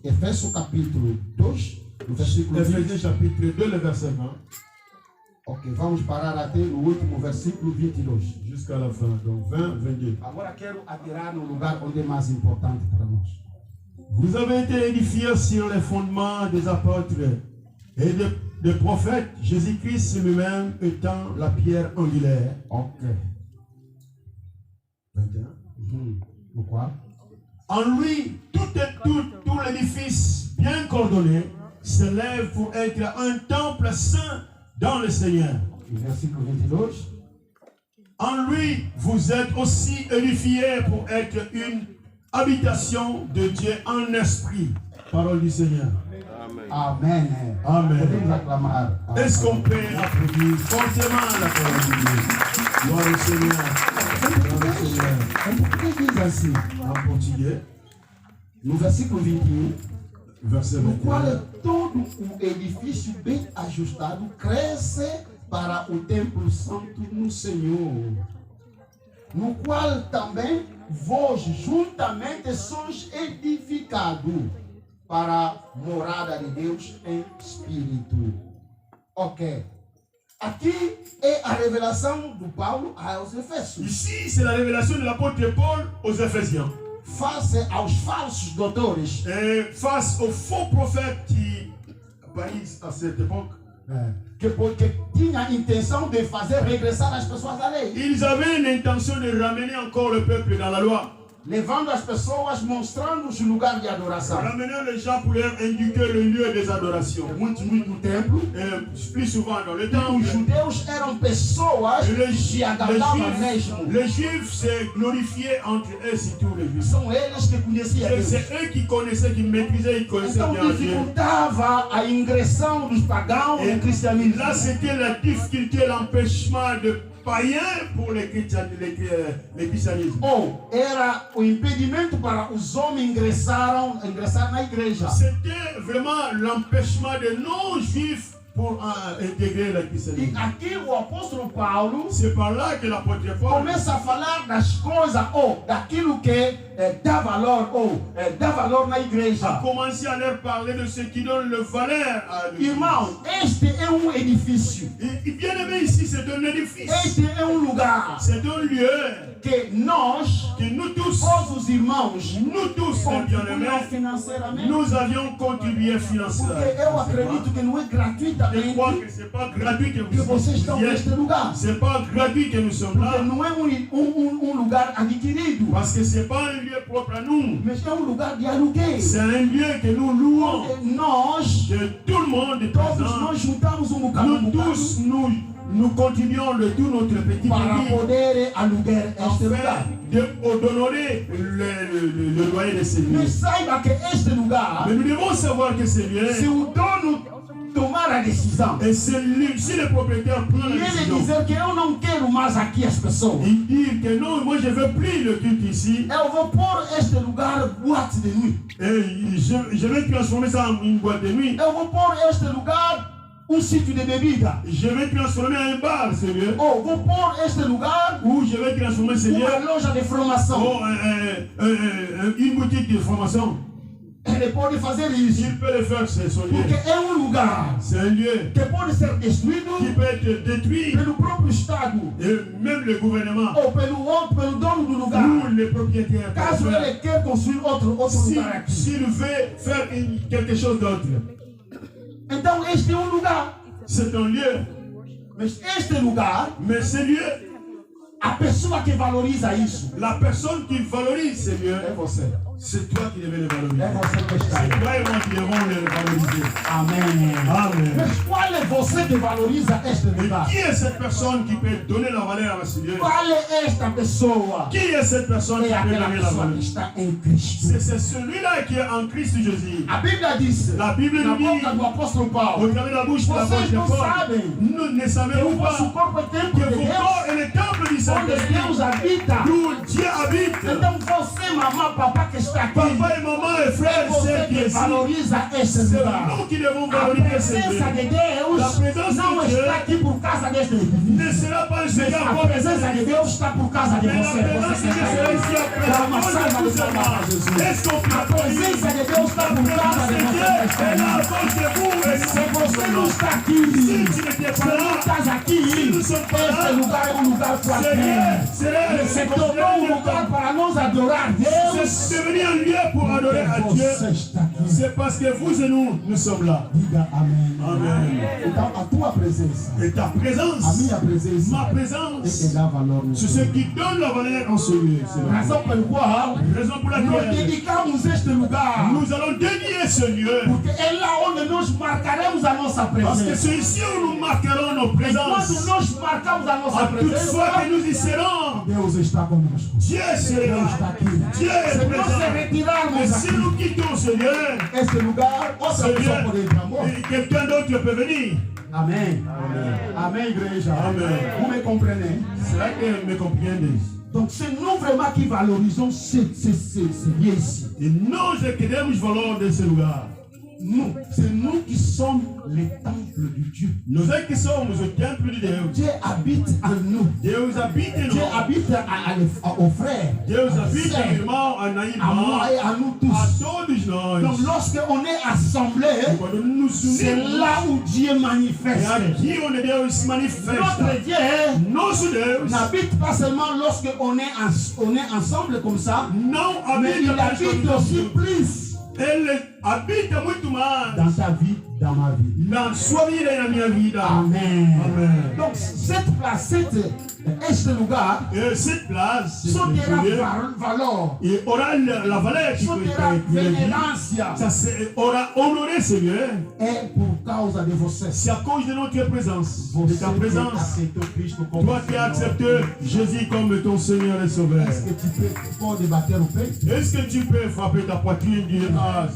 Efésios capítulo 2, no versículo 20. Éphésiens chapitre 2, le verset 20. Ok, vamos parar até no último versículo 22. Jusqu'à la fin, donc 20, 22. Agora quero atirar no lugar onde é mais importante para nós. Vous avez été édifiés sur les fondements des apôtres et des prophètes, Jésus-Christ lui-même étant la pierre angulaire. Ok. 21. Pourquoi? En lui, tout l'édifice bien coordonné s'élève pour être un temple saint dans le Seigneur. Versículo 22. En lui, vous êtes aussi édifiés pour être une habitation de Dieu en esprit. Parole du Seigneur. Amen. Amen. Podemos aclamar. Est-ce qu'on peut applaudir fortement la parole de Dieu? Gloire au Seigneur. Gloire au Seigneur. Por que diz assim? En portugais, no versículo 21, verset no 21. qual todo o edifício bem ajustado cresce para o templo santo no Senhor, no qual também vós juntamente sois edificados para a morada de Deus em espírito. Ok. Aqui é a revelação do Paulo aos Efésios. Ici, c'est la révélation de l'apôtre Paul aux Éphésiens. Face aos falsos doutores. Et face aux faux prophètes qui apparaissent à cette époque. Que tinha a intenção de fazer regressar as pessoas à lei. Ils avaient l'intention de ramener encore le peuple dans la loi. Levando as pessoas, mostrando os lugares de adoração. Ramenant les gens pour leur indiquer le lieu des adorations. Muito no templo. Plus souvent dans le temps. Os judeus eram pessoas que agradavam mesmo. Les juifs se glorifiaient entre eux, surtout les juifs. São eles que conheciam Deus. C'est eux qui connaissaient, qui maîtrisaient, qui connaissaient bien Dieu. Dificultava a ingressão dos pagãos no cristianismo. Là, c'était la difficulté, l'empêchement de païens pour les christianisme. Ou era o impedimento para os homens ingressar na igreja. C'était vraiment l'empêchement de non-juifs pour intégrer le E christianisme. aqui o apóstolo Paulo C'est par là que l'apôtre Paul começa a falar das coisas, ou daquilo que dá valor na a igreja. commencé à leur parler de ce qui donne le valeur à l'église. Irmão, este é edifício. Et bien aimé, ici, c'est un édifice. Este é lugar C'est un lieu que nós, que nous tous, todos os irmãos, mes contribuíam bien-aimés, financeiramente. nous avions contribué Porque financièrement. eu acredito que não é Je crois gratuitamente que ce n'est pas gratuit que que vous vocês estão soyez. neste lugar. Ce n'est pas gratuit que nous sommes là. Porque não é lugar adquirido, Parce que ce n'est pas un lieu propre à nous. mas é lugar de aluguel. C'est un lieu que nous louons. Porque nós, Que tout le monde est todos présent. nós juntamos bocado, Nous tous, nous continuons de tout notre petit para pays poder alugar este lugar. afin d'honorer le loyer de ces lieux. Mas saiba que este lugar, Mais nous devons savoir que ces lieux, se o dono tomar a decisão et si le propriétaire prend e la ele décision, dizer que eu não quero mais aqui as pessoas, il dit que non, moi je ne veux plus le culte ici, eu vou pôr este lugar boate de nuit. et je vais transformer ça en une boîte de nuit. Eu vou pôr este lugar sítio de bebida. Je vais transformer en un bar ce lieu. Ou vou pôr este lugar Ou je vais transformer ce lieu uma loja de formação. en une boutique de formation. Ele pode fazer isso. Il peut le faire, c'est son lieu. Porque é lugar C'est un lieu que pode ser destruído qui peut être détruit, pelo próprio Estado et même le gouvernement ou pelo dono do lugar. ou les propriétaires. Caso ele quer construir outro lugar aqui. S'il veut faire quelque chose d'autre, Então este é lugar. c'est un lieu. Mas este lugar, Mais ce lieu, a pessoa que valoriza isso la personne qui valorise ce lieu, é você. c'est toi qui devais le valoriser. É você que está aí. C'est toi et moi qui devons le valoriser. Amém. Amen. Mas qual é você que valoriza este Et lugar? qui est cette personne qui peut donner la valeur à ce lieu? Qual é esta pessoa? Qui est cette personne qui É peut aquela donner la pessoa valeur? que está em Cristo. C'est celui-là qui est en Christ Jésus. A Bíblia diz, La Bible na nous dit, boca do apóstolo au Paulo, travers de la bouche de la vocês bouche de não Paul, sabem nous ne que savons o vosso pas corpo é templo que de vos Deus, corps est le temple du onde Saint-Esprit, Deus habita. d'où Dieu habite. Então você, mamãe, papai que está aqui, Papa et maman et é frères et você sœurs qui que est ici, valoriza este c'est lugar. nous qui devons A valoriser ce presença lieu. de Deus La présence não de Dieu está aqui por causa deste edifício. Ne sera pas un Mas Seigneur a pour presença de Deus está por causa de mais la você. présence Você de que Dieu está sera aí. ici après. Dá uma salva de palmas a Jesus. Est-ce qu'on peut A presença de Deus está por causa de você que está est là aí. à cause de vous et Se você não está aqui, si se tu n'étais pas não là, estás aqui, este lugar é lugar qualquer. Se tornou lugar para nós adorar Deus. c'est devenu un lieu pour adorer à Dieu. Você está aqui. C'est parce que vous et nous sommes là. Diga amém. Amen. Então a tua presença, Et ta a présence, minha presença, ma é que présence, dá valor no c'est ce seu. qui donne la valeur en ce lieu. C'est la Razão pelo qual raison pour nós laquelle dedicamos este lugar. nous allons dédier ce lieu. Porque é lá onde nós marcaremos a nossa Parce que presença. c'est ici où nous marquerons nos E quando présences. nós marcamos a nossa À toute fois que presença, nous y serons, Deus está conosco. Dieu Deus sera está là. aqui. Dieu est Se nós se présent. retirarmos Et si aqui, nous quittons ce lieu, este lugar, outra ce pessoa lieu, pode entrar. Amor. et quelqu'un d'autre peut venir. Amém. Amém, igreja. Amém. Vous me comprenez? Será que me compreendem? Donc c'est nous vraiment qui valorisons ce lieu ici. Et nós é que demos valor desse lugar. Nous, c'est nous qui sommes les temples de Dieu. Nós é que somos o templo de Deus. Dieu habite en nous. Deus habita em Dieu nós. habite aux frères, Deus aux habita sœurs, em irmão, a à moi irmã, et à nous a tous. todos nós. Donc lorsque on est assemblés, Quando nous nous c'est unimos, là où Dieu é manifeste. aqui onde Deus se manifesta. Notre Dieu Nosso Deus n'habite pas seulement lorsque on est ensemble comme ça, não mais il habita habite mais aussi plus Ele habita muito mais dans ta vie, dans ma vie. na sua vida e na minha vida. Amen. Amen. Donc cette place, este lugar, Et cette place, só terá lieu, valor, et aura la valeur qui só peut terá être venerância. ça aura honoré ce lieu. É por causa de você. C'est à cause de notre présence, de Você ta que présence. aceitou Cristo como Toi qui as Senhor. accepté Jésus comme ton Seigneur et Sauveur. Est-ce que tu pode bater o peito? Est-ce que tu peux frapper ta poitrine et dire ah,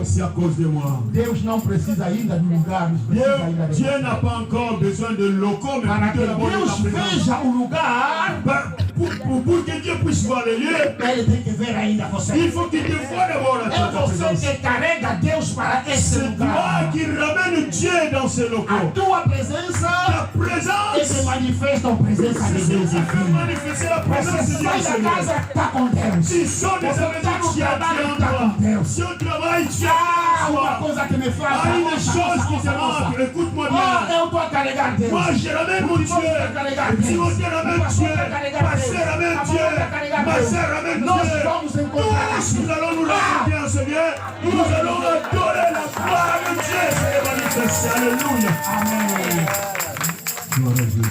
c'est à cause de moi? Deus não precisa ainda de lugar, mas precisa ainda de Dieu n'a pas encore besoin de locaux, mais Para que plutôt d'abord de Deus ta présence. veja o lugar, Pour que Dieu puisse voir les lieux, ele tem que ver ainda você. il faut qu'il te voie d'abord la É tua você présence. que carrega Deus para esse C'est toi lugar. qui ramène Dieu dans ces A locaux. tua presença Ta é présence, que manifesta a presença de c'est Deus ça qui va aqui. manifester la présence de Você Dieu. sai da Seigneur. casa, está com Deus. Si sont des Você amis está no qui trabalho, attendent está com toi. Deus. Si on travaille, tu Ah, uma as coisa que me faz. une chose qui te manque. Écoute-moi bien. Eu estou a carregar Deus. Moi, je ramène mon Dieu. Timothée ramène Dieu. Ma sœur ramène Dieu. Ma sœur ramène Nós Dieu. vamos encontrar Tous, nous allons nous rencontrer en ce lieu. Nous allons adorer la gloire de Dieu. C'est manifesté. Alléluia. Amen. Gloire à Dieu.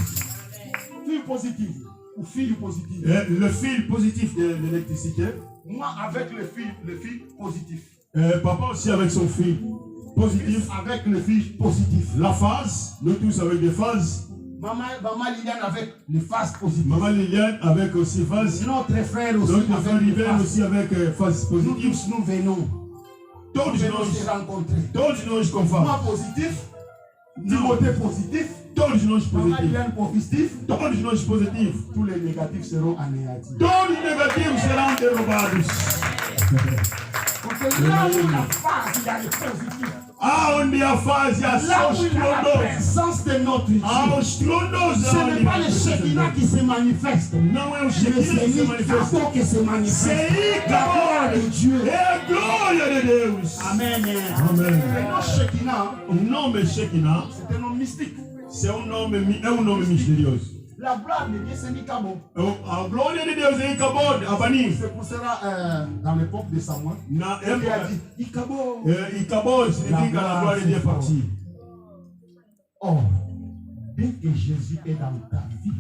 Fil positif. O filho positif. Le fil positif de l'électricité. Moi avec le fil positif. Papa aussi avec son fil positif. Avec le fil positif. La phase, nous tous avec des phases. Maman Liliane avec les phases positives. Maman Liliane avec aussi phase. Notre frère aussi Notre frère avec les Riven phases. aussi avec phase Nous positive. tous nous venons. Todos Nous venons nós, se rencontrer. todos nós conformes. Moi positif. Timothée positif. Todos nós Maman positivos. Liliane positif. Todos nós positivos. Tous les négatifs seront anéantis. Todos os negativos serão derrubados. Porque là où la phase, il y a le positif. Aonde a fase a Là où il y a la estrondosa. présence de notre Dieu. A estrondosa. Ce n'est pas le Shekinah qui se manifeste. Não é o Mais Shekinah c'est que se manifesta. l'Ikabo qui se manifeste. C'est La gloire de Dieu. É a glória de Deus. Amen. Amen. Le nom Shekinah, O nome Shekinah c'est un nom mystique. é um nome misterioso. La gloire de Dieu, c'est l'Ikabo. A glória de Deus é Icabod, Abanim. C'est pour cela, dans l'époque de Samuel, Na il a época, dit Ikabo. Icabod significa a glória de Deus partir. Or, dès que Jésus est dans ta vie,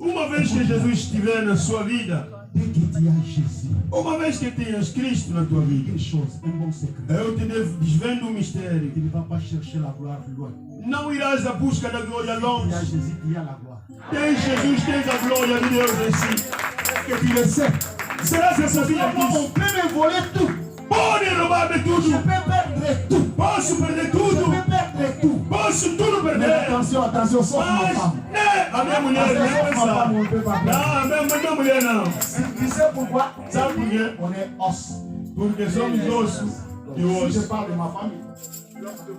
Uma vez que Jesus estiver na sua vida, dès que tu as Jésus, uma vez que tenhas Cristo na tua vida, une chose, un bon secret. eu te desvendo um mistério. Tu ne vas pas chercher la gloire loin. Não irás à busca da glória Il longe. y a Jésus, il y a la gloire. Tem Jesus, tens a glória de Deus em si. Est-ce que tu le sais? Será que você sabia Moi, on disso? peut me voler tout. Pode roubar-me Je tudo. peux perdre tout. Posso perder Je tudo. peux perdre tout. Posso tudo Mais perder. attention, attention, sauf ma Mas, femme. a minha mulher Parce que não sauf ma femme, on pensa. ne peut pas perdre. Não, minha mulher não. Tu sais pourquoi? Sabe por quê? On est os. Porque somos osso e Si je osso. parle de ma famille,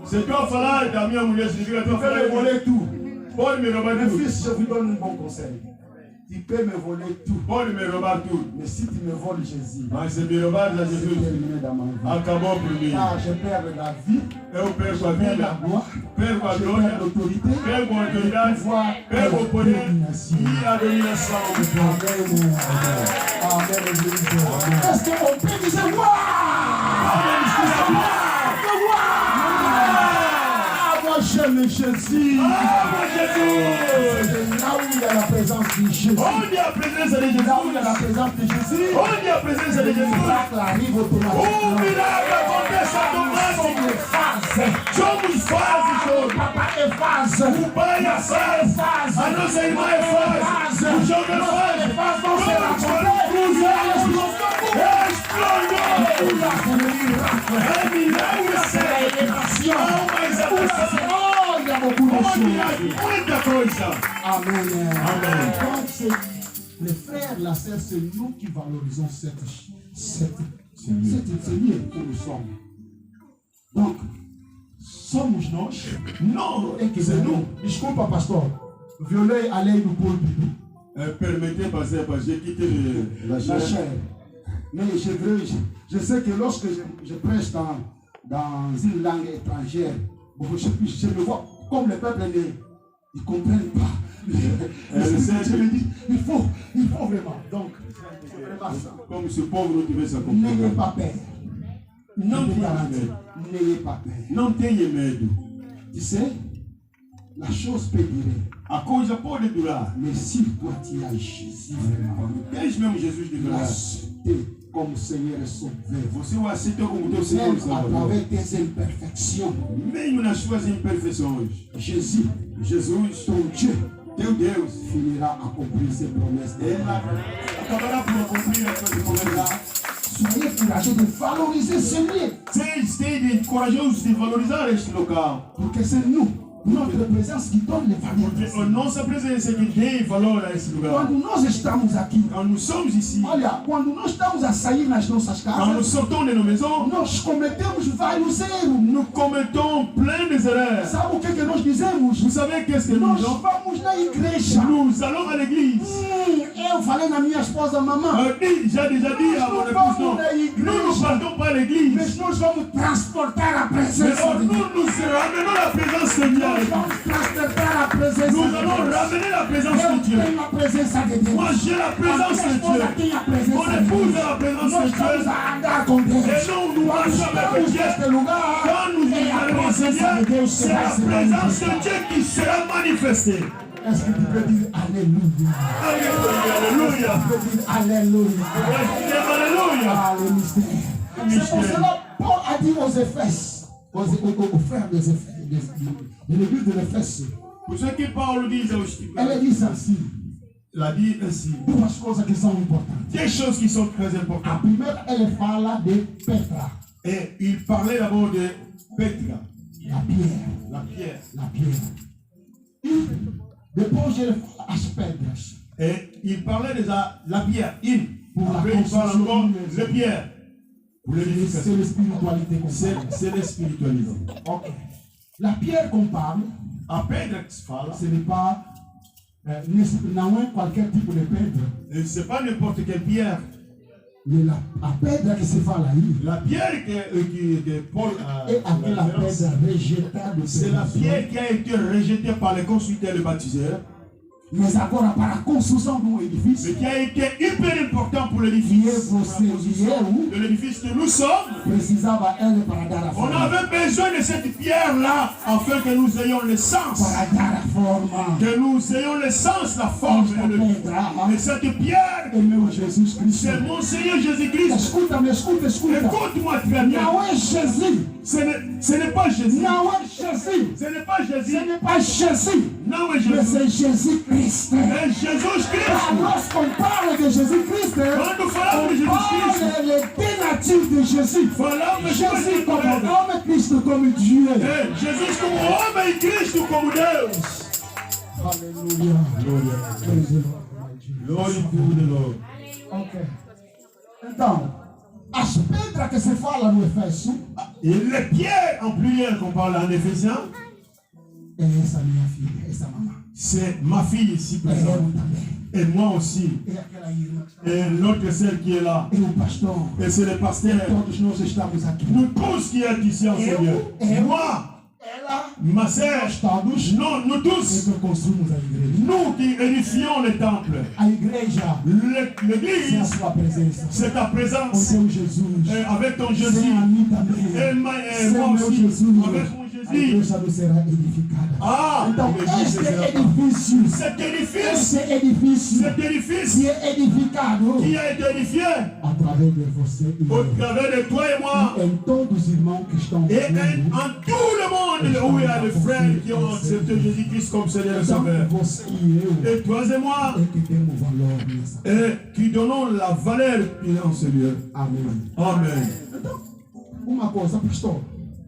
Se tu falar da minha mulher, significa que tu tu peux me falar voler tout. pode me roubar Mon tudo. fils, je vous donne un bon conseil. Tu peux me voler tout. Pode me roubar tudo. Mais si tu me voles Jésus, Mas se me roubar a c'est Jesus, terminé dans ma vie. acabou por mim. Ah, je perds la vie, Eu perco a je perds la vida, gloire, perco a je glória, perds l'autorité, perco a autoridade, pouvoir, perco o poder domination. e a dominação. Amen. Amen. Est-ce qu'on peut dire waouh? Moi j'aime Jésus. Ah, Jesus! C'est là où il y a la présence de Jésus. Onde a presença de Là où il y a la Jesus? présence de Jésus, Onde a presença de le Jesus? miracle arrive O automatiquement. milagre acontece automático. Les phases. Somos fases todos. Papa est phase. O pai é fase. A nossa irmã é fase. O jogo é fase. Todos É milagre sério. Não mais atração. Oh, il y a beaucoup de Onde há choses. muita coisa. Amen. Amen. Donc, c'est les frères, la sœur, c'est nous qui valorisons cette lieu où nous sommes. Donc, somos nós. Não, Et que c'est nous. Desculpa, pastor. Violei a lei do púlpito. Permettez, pasteur, parce que j'ai quitté la La chair. chair. Mais je sais que lorsque je prêche dans une langue étrangère, bon, je me vois comme le peuple ne comprennent pas. Je me dis, il faut vraiment. Donc, c'est vraiment ça. Comme ce pauvre não tivesse a N'ayez compreender. pas peur. Não Je te tenha garantis, medo. n'ayez pas peur. Não tenha medo. Tu sais, la chose peut durer. A coisa pode durar. Mais si toi tu as Jésus vraiment, Tens mesmo Jesus de tu l'as verdade. accepté comme Seigneur et Sauveur, Você o aceitou como teu Senhor e même à Salvador. travers tes imperfections, Mesmo nas suas imperfeições. Jésus, Jesus, ton Dieu, teu Deus, finira à accomplir ses promesses. ela acabará por cumprir as suas promessas. Soyez courageux de valoriser ce lieu, Esteja corajoso de valorizar este local. porque c'est nous. Notre presença que donne les valeurs. A nossa presença que tem valor a esse lugar. Quando nós estamos aqui, Quand nous sommes ici, olha, quando nós estamos a sair nas nossas quand nous casas, sortons de nos maisons, nós cometemos vários erros. nous commettons plein de erreurs. Sabe o que nós dizemos? Vous savez qu'est-ce que nous Nós disons? vamos na igreja. Nous allons à l'église. Eu falei na minha esposa, mamãe, J'ai déjà dit à mon épouse, non, nous ne partons pas à l'église. mas nós vamos transportar a Mais presença de Deus. nous ramenons la présence de Dieu. Nós vamos transportar a presença Nous de allons Deus. ramener la présence Eu de Dieu. tenho a presença de Deus. Moi, j'ai la A présence minha de esposa Dieu. tem a Mon presença de épouse Deus. a la présence Nós de estamos Dieu. a andar com Deus. Et nous marchons Quando avec estamos Dieu. neste lugar, Quand nous é a allons au presença de Seigneur, Deus que c'est vai la se présence de manifestar. Dieu qui sera manifestée. Est-ce que tu peux dire Alléluia? Alléluia. Tu peux dire Alléluia. Alléluia. Ah, le mystère. C'est pour cela Paul a dit aux Éphèses, aux frères des Éphèses, de l'église de l'Éphèse, Pour ceux qui parlent, disent elle dit ainsi, il a dit ainsi. duas coisas que são importantes. Des choses qui sont très A importantes. primeira, ele fala de Petra, Et il parlait d'abord de Petra, la pierre, la pierre. la pierre. E depois ele fala as pedras. Et il parlait déjà de la pierre, Pour la Après, il parle construction encore d'une de maison. pierre. Pour C'est l'édification. la spiritualité qu'on parle. C'est le spiritualisme. Ok. La pierre qu'on parle, A pedra que se fala, ce n'est pas, não é qualquer tipo de pedra. c'est pas n'importe quelle pierre. Mais a pedra que se fala aí La pierre que Paul a, é aquela pedra rejetada. c'est la pierre qui a été rejetée par les constructeurs et les baptiseurs, Mas agora para a construção de um mais edifício, qui a été hyper important pour que é l'édifice. Pour la você e construction eu, de l'édifice que nous sommes. precisava ele para dar a On forma. avait besoin de cette pierre-là afin que nous ayons l'essence. Para dar a forma. Que nous ayons l'essence, la forme et cette pierre. É meu Jesus Cristo. C'est mon Seigneur Jésus-Christ. Escuta-me, escuta. Écoute-moi très bien. Não é Jesus. Ce n'est pas Jésus. Não é Jesus. Ce n'est pas Jésus. Ce n'est pas Jésus. Non, mais Mas Jésus. é Jesus Cristo. Mais Jésus-Christ. Lorsqu'on parle de Jésus Christ, Quand nous falamos de on Jésus-Christ, parle de dénature de Jésus. falamos de Jésus comme Jésus. homme, Cristo comme Dieu. Jesus como homem e Cristo como Deus. Alléluia. Praise the Lord. Glória to the Lord. Ok. Então, as pedras que se fala no Efésio, Et les pierres en pluriel qu'on parle en Éphésiens, é essa minha filha, essa mamãe. c'est ma fille ici É eu présente. também. Et moi aussi. É aquela irmã. Et l'autre celle qui est là. É o pastor. Et c'est le pasteur. Todos nós estamos aqui. Nous tous qui êtes ici en Seigneur. Moi, Ela, ma sœur, nós todos, non, nous tous. nós construímos a igreja. Nous qui édifions le temple. A igreja é a L'église, sua presença. c'est ta Com présence. seu Jesus. Et avec ton Sem Jésus. a mim também. Et moi Sem meu aussi. Jesus. Avec mon A Jésus. igreja não será edificada. Ah, Então, l'église este sera- edifício, cet édifice, este edifício cet édifice que é edificado qui a été édifié através de você e au eu. travers de toi et moi. Em todos os irmãos que estão Et comigo. en tout le monde où il y a des frères qui ont accepté Jésus-Christ comme Seigneur et Então, Sauveur. você e eu Et toi et moi, é que temos valor nessa. et qui donnons la valeur en ce lieu. Amém. Amen. Então, uma coisa, pastor.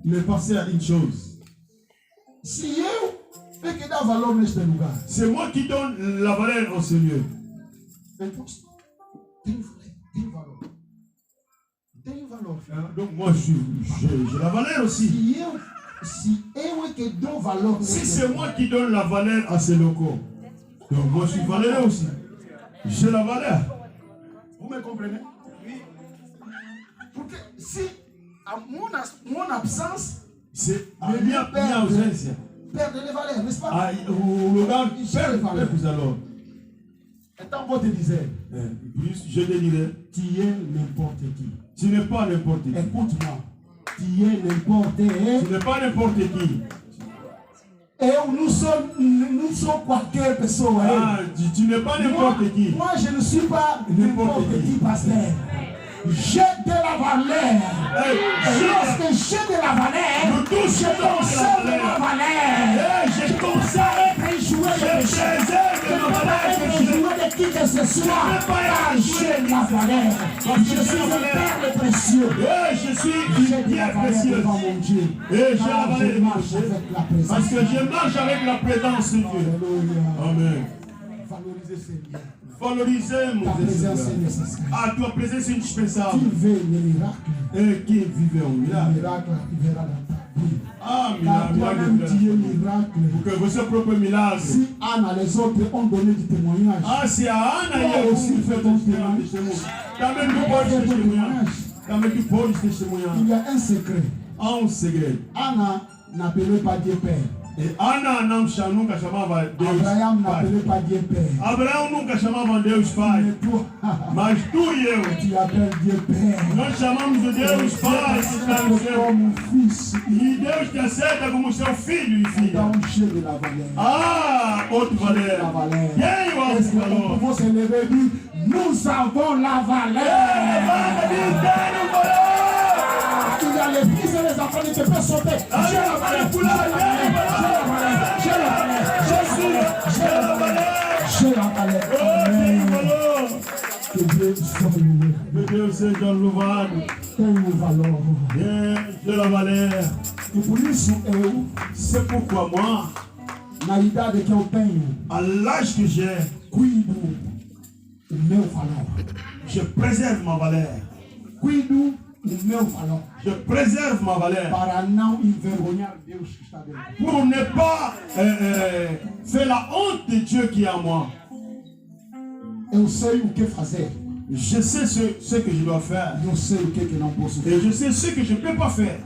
Mais pensez à une chose. Se eu é que dá valor neste lugar, C'est moi qui donne la valeur en ce lieu. então tem valor. Tem valor. Donc moi, j'ai la valeur aussi. Se eu é que dou valor Si neste c'est lugar, moi qui donne la valeur à ces locaux, donc moi je suis valeureux aussi. J'ai la valeur. vous me comprenez? Porque se a mon absence C'est à minha ausência. perde les valeurs, n'est-ce pas? Ah, o lugar perde valores alors. Então vou te dizer, Plus je te dirais, tu es n'importe qui. tu n'es pas n'importe qui. Écoute-moi, tu es n'importe qui. Tu n'es pas n'importe qui. Eu não sou qualquer pessoa. Ah, tu n'es pas n'importe qui. Moi, je ne suis pas n'importe qui, pasteur. J'ai de la valeur. Et lorsque j'ai de la valeur, Nous tous je avons de la conserve valeur. ma valeur. Je Je conserve être joué valeur de péché. Je ne peux pas être joué de qui que ce soit, car j'ai la valeur. Je suis un perle précieux. Je suis J'ai de la valeur devant mon Dieu. Et j'ai la Car je valeur marche avec la présence. parce que je marche avec la présence de Dieu. Alléluia. Amen. Valorisez Seigneur. Valorisez mon Ta Dieu. présence est nécessaire. Ah, tua présence est indispensable. Qui veut le miracle, Et qui vivait au le miracle. miracle arrivera dans ta vie. Ah, Car toi-même tu es miracle. Pour que votre propre miracle. Si Anna, les autres ont donné du témoignage, Ah, si Anna toi est aussi fais ton témoignage. quand même tu peux Fais ton témoignage. quand même tu peux témoigner. Il y a un secret. En secret. Anna n'appelait pas Dieu Père. Et Anna namsha nunca chamava Deus Abraham Pai. n'appelait pas Dieu Père. Abraão nunca chamava Deus Pai. Mais toi, Mas tu e eu, tu appelles Dieu Père. nós chamamos de Deus Pai que está no céu. Comme fils, E Deus te aceita como seu filho e filha. dans le jeu de la valeur. Ah, outro La valor. valeur. Quem o Est-ce outro que nous valor? pouvons se lever et dire, nous avons la valeur. Il y a les fils et les enfants qui te peuvent sauter. J'ai la valeur. J'ai la valeur. J'ai la valeur. J'ai la valeur. J'ai la valeur. Amen. Que Dieu soit loué. Que Deus seja louvado. Tem valor. J'ai la valeur. E por isso eu, C'est pourquoi moi, na idade que eu tenho, à l'âge que j'ai, cuido o meu valor. je préserve ma valeur. Cuido o meu valor. Je préserve ma valeur. Para não envergonhar Deus que está dentro. Pour ne pas faire la honte de Dieu qui est en moi. Eu sei o que fazer. Je sais ce que je dois faire. Eu sei o que não posso Et fazer. je sais ce que je ne peux pas faire.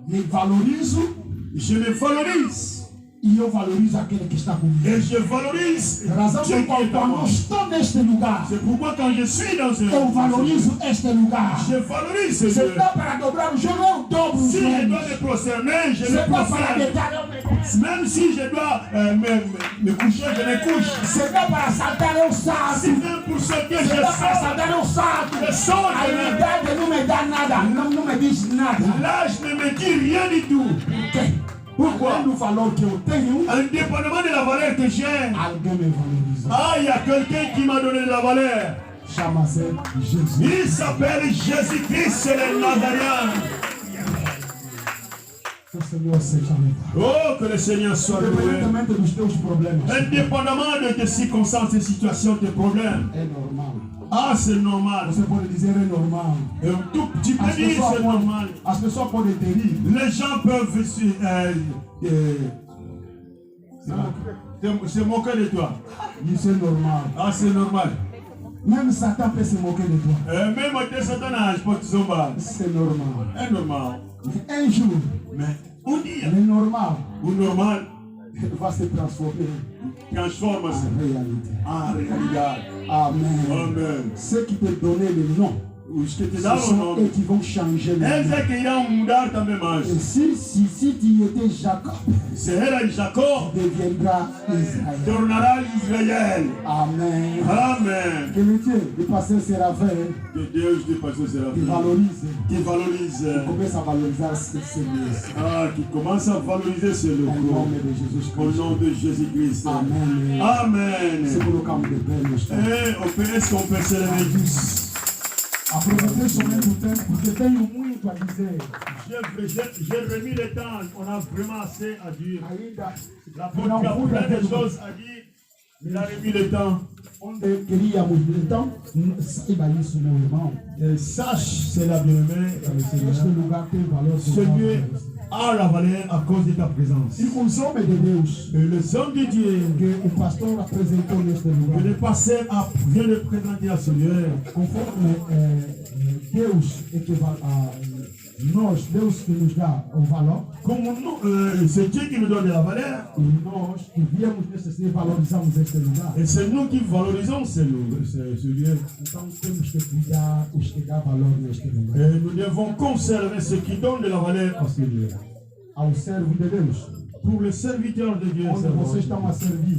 Me valorizo Je me valorise. e eu valorizo aquele que está comigo. Et je valorise Razão Dieu pela qui qual est en quando moi. estou neste lugar, C'est pourquoi quand je suis dans ce eu valorizo este lugar. je valorise ce Se lieu. dá para dobrar o joelho, eu dobro o Si je joelho. dois me prosterner, je Se me dá para prosterne. deitar, eu me deito. Même si je dois me coucher, je me couche. Se dá para saltar, eu salto. Si même pour ce que Se je dá para sors, saltar, eu salto. je sors A de là. idade não me dá nada, não me diz nada. L'âge ne me dit rien du tout. Pourquoi? Além do valor que eu tenho, Indépendamment de la valeur que j'ai, alguém me valoriza. ah, il y a quelqu'un qui m'a donné de la valeur. Chama-se Jesus. Il s'appelle Jésus-Christ le Nazaréen. Que o Senhor seja louvado. Oh, que le Seigneur soit loué. Independentemente dos teus problemas, Indépendamment de tes circonstances, tes situations, tes problèmes. é normal. Ah, c'est normal. Você pode dizer é normal. Tu peux dire c'est normal. As pessoas podem ter ido. Les gens peuvent se moquer de toi. Isso é normal. Ah, c'est normal. Même Satan peut se moquer de toi. Même tes Satan, je peux te zombar. C'est normal. C'est normal. Un jour, Mais un dia, le normal o normal va se transformer transforma-se en réalité. en realidade. Amen. Amen. Ceux qui te donnaient le nom, Os que te ce dão o sont nome, eux qui vont changer le eles nom. é que irão mudar também mais. Et si tu étais Jacob, Se era Jacó, tu deviendras Israël. tornará Israel. Amen. Amen. Que le Dieu du pasteur Séraphin Que Deus te pastor será te valorise. que valorize. Começa a valorizar ce Deus. Ah, que começa a valoriser ce Em logo. nome de Jesus Au Cristo. nom de Jésus-Christ. Amen. Amen. Se colocamos de pé, meus irmãos. Est-ce qu'on peut se lever tous? Aproveitei somente o tempo, porque tenho muito a dizer. J'ai remis le temps. On a vraiment assez à dire. Ainda La porte a plein de choses à dire. Il a remis le temps. onde queríamos. Então, saiba isso, meu irmão. Sache, c'est la bien-aimée dans le Este Seigneur. lugar tem valor. Ce lieu a la valeur à cause de ta présence. E os homens de Deus Et le Somme de Dieu que o pastor apresentou neste que lugar, le pasteur vient de présenter à ce lieu, conforme Deus nós, Deus que nos dá o valor, comme nous, c'est Dieu qui nous donne de la valeur. e nós que viemos nesse lieu valorizamos este lugar. Et c'est nous qui valorisons ce lieu. Então temos que cuidar os que dão valor neste lugar. Et nous devons conserver ce qui donne de la valeur à ce lieu. Ao servo de Deus, Pour les serviteurs de Dieu, onde vocês estão a servir,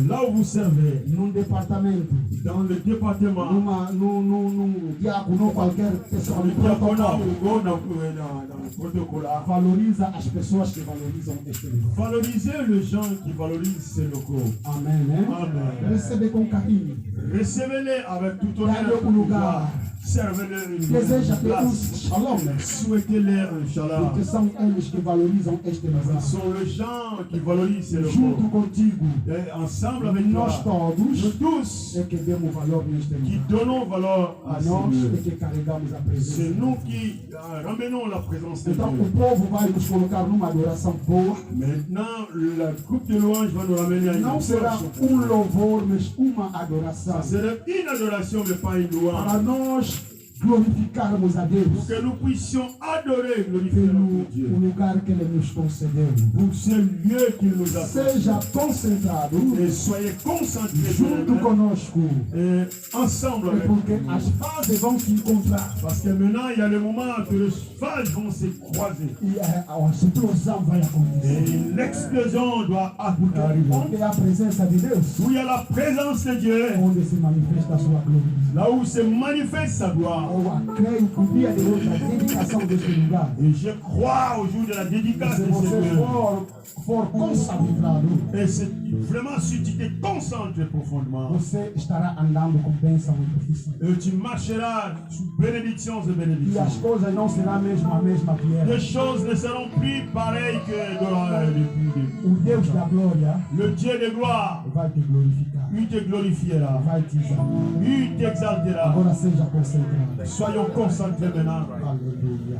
là où vous servez, num departamento, dans le département, num diácono ou qualquer pessoa le no diaconat protocolo, ou dans le protocole, valoriza as pessoas que valorizam este lugar. valorisez les gens qui valorisent ces locaux. Amém, né? Amen. Recebe com carinho. Recevez-les avec tout honneur Dá-lhe et um lugar. servez-les une Deseja-lhe place. shalom, Souhaitez-les un shalom. porque são eles que valorizam este lugar. Ils sont les gens qui valorisent ces Junto locaux. contigo, Et ensemble avec nós toi, nous todos tous é que demos valor neste qui lugar. donnons valeur à ces Nós lieux. é que carregamos a presença. C'est nous qui ramenons la présence de Então o Dieu. povo vai nos colocar numa adoração boa. Maintenant, la groupe de louanges va nous ramener à une Não será adoration. louvor, mas uma adoração. Ça serait une adoration, mais pas une louange. Para nós glorificarmos a Pour Deus que nous puissions adorer et glorifier pelo notre Dieu. lugar que Ele nos concedeu. Pour ce lieu qu'il nous a fait. Seja concentrado Et soyez concentrés sur junto lui-même. conosco, Et ensemble avec porque nous. as fases vão se encontrar Parce que maintenant, il y a le moment que les phases vont se croiser. e a explosão vai acontecer. Et l'explosion doit arriver. Onde há a presença de Deus, Où il y a la présence de Dieu, onde se manifesta a sua glória. là où se manifeste sa gloire. Eu creio que o dia de hoje, a dedicação deste lugar, Et je crois au jour de la dédicace se de ce você lieu. for consagrado, Et c'est vraiment si tu te concentres profondément, você estará andando com bênção e profecia. et tu marcheras sous bénédictions et E as bénédictions. coisas não serão mesmo a mesma que Les era. choses ne seront plus pareilles que depuis. O Deus da glória Le Dieu de gloire, vai te glorificar, il te glorifiera, vai te exaltar. il t'exaltera. Agora seja concentrado. Soyons concentrés maintenant. Aleluia.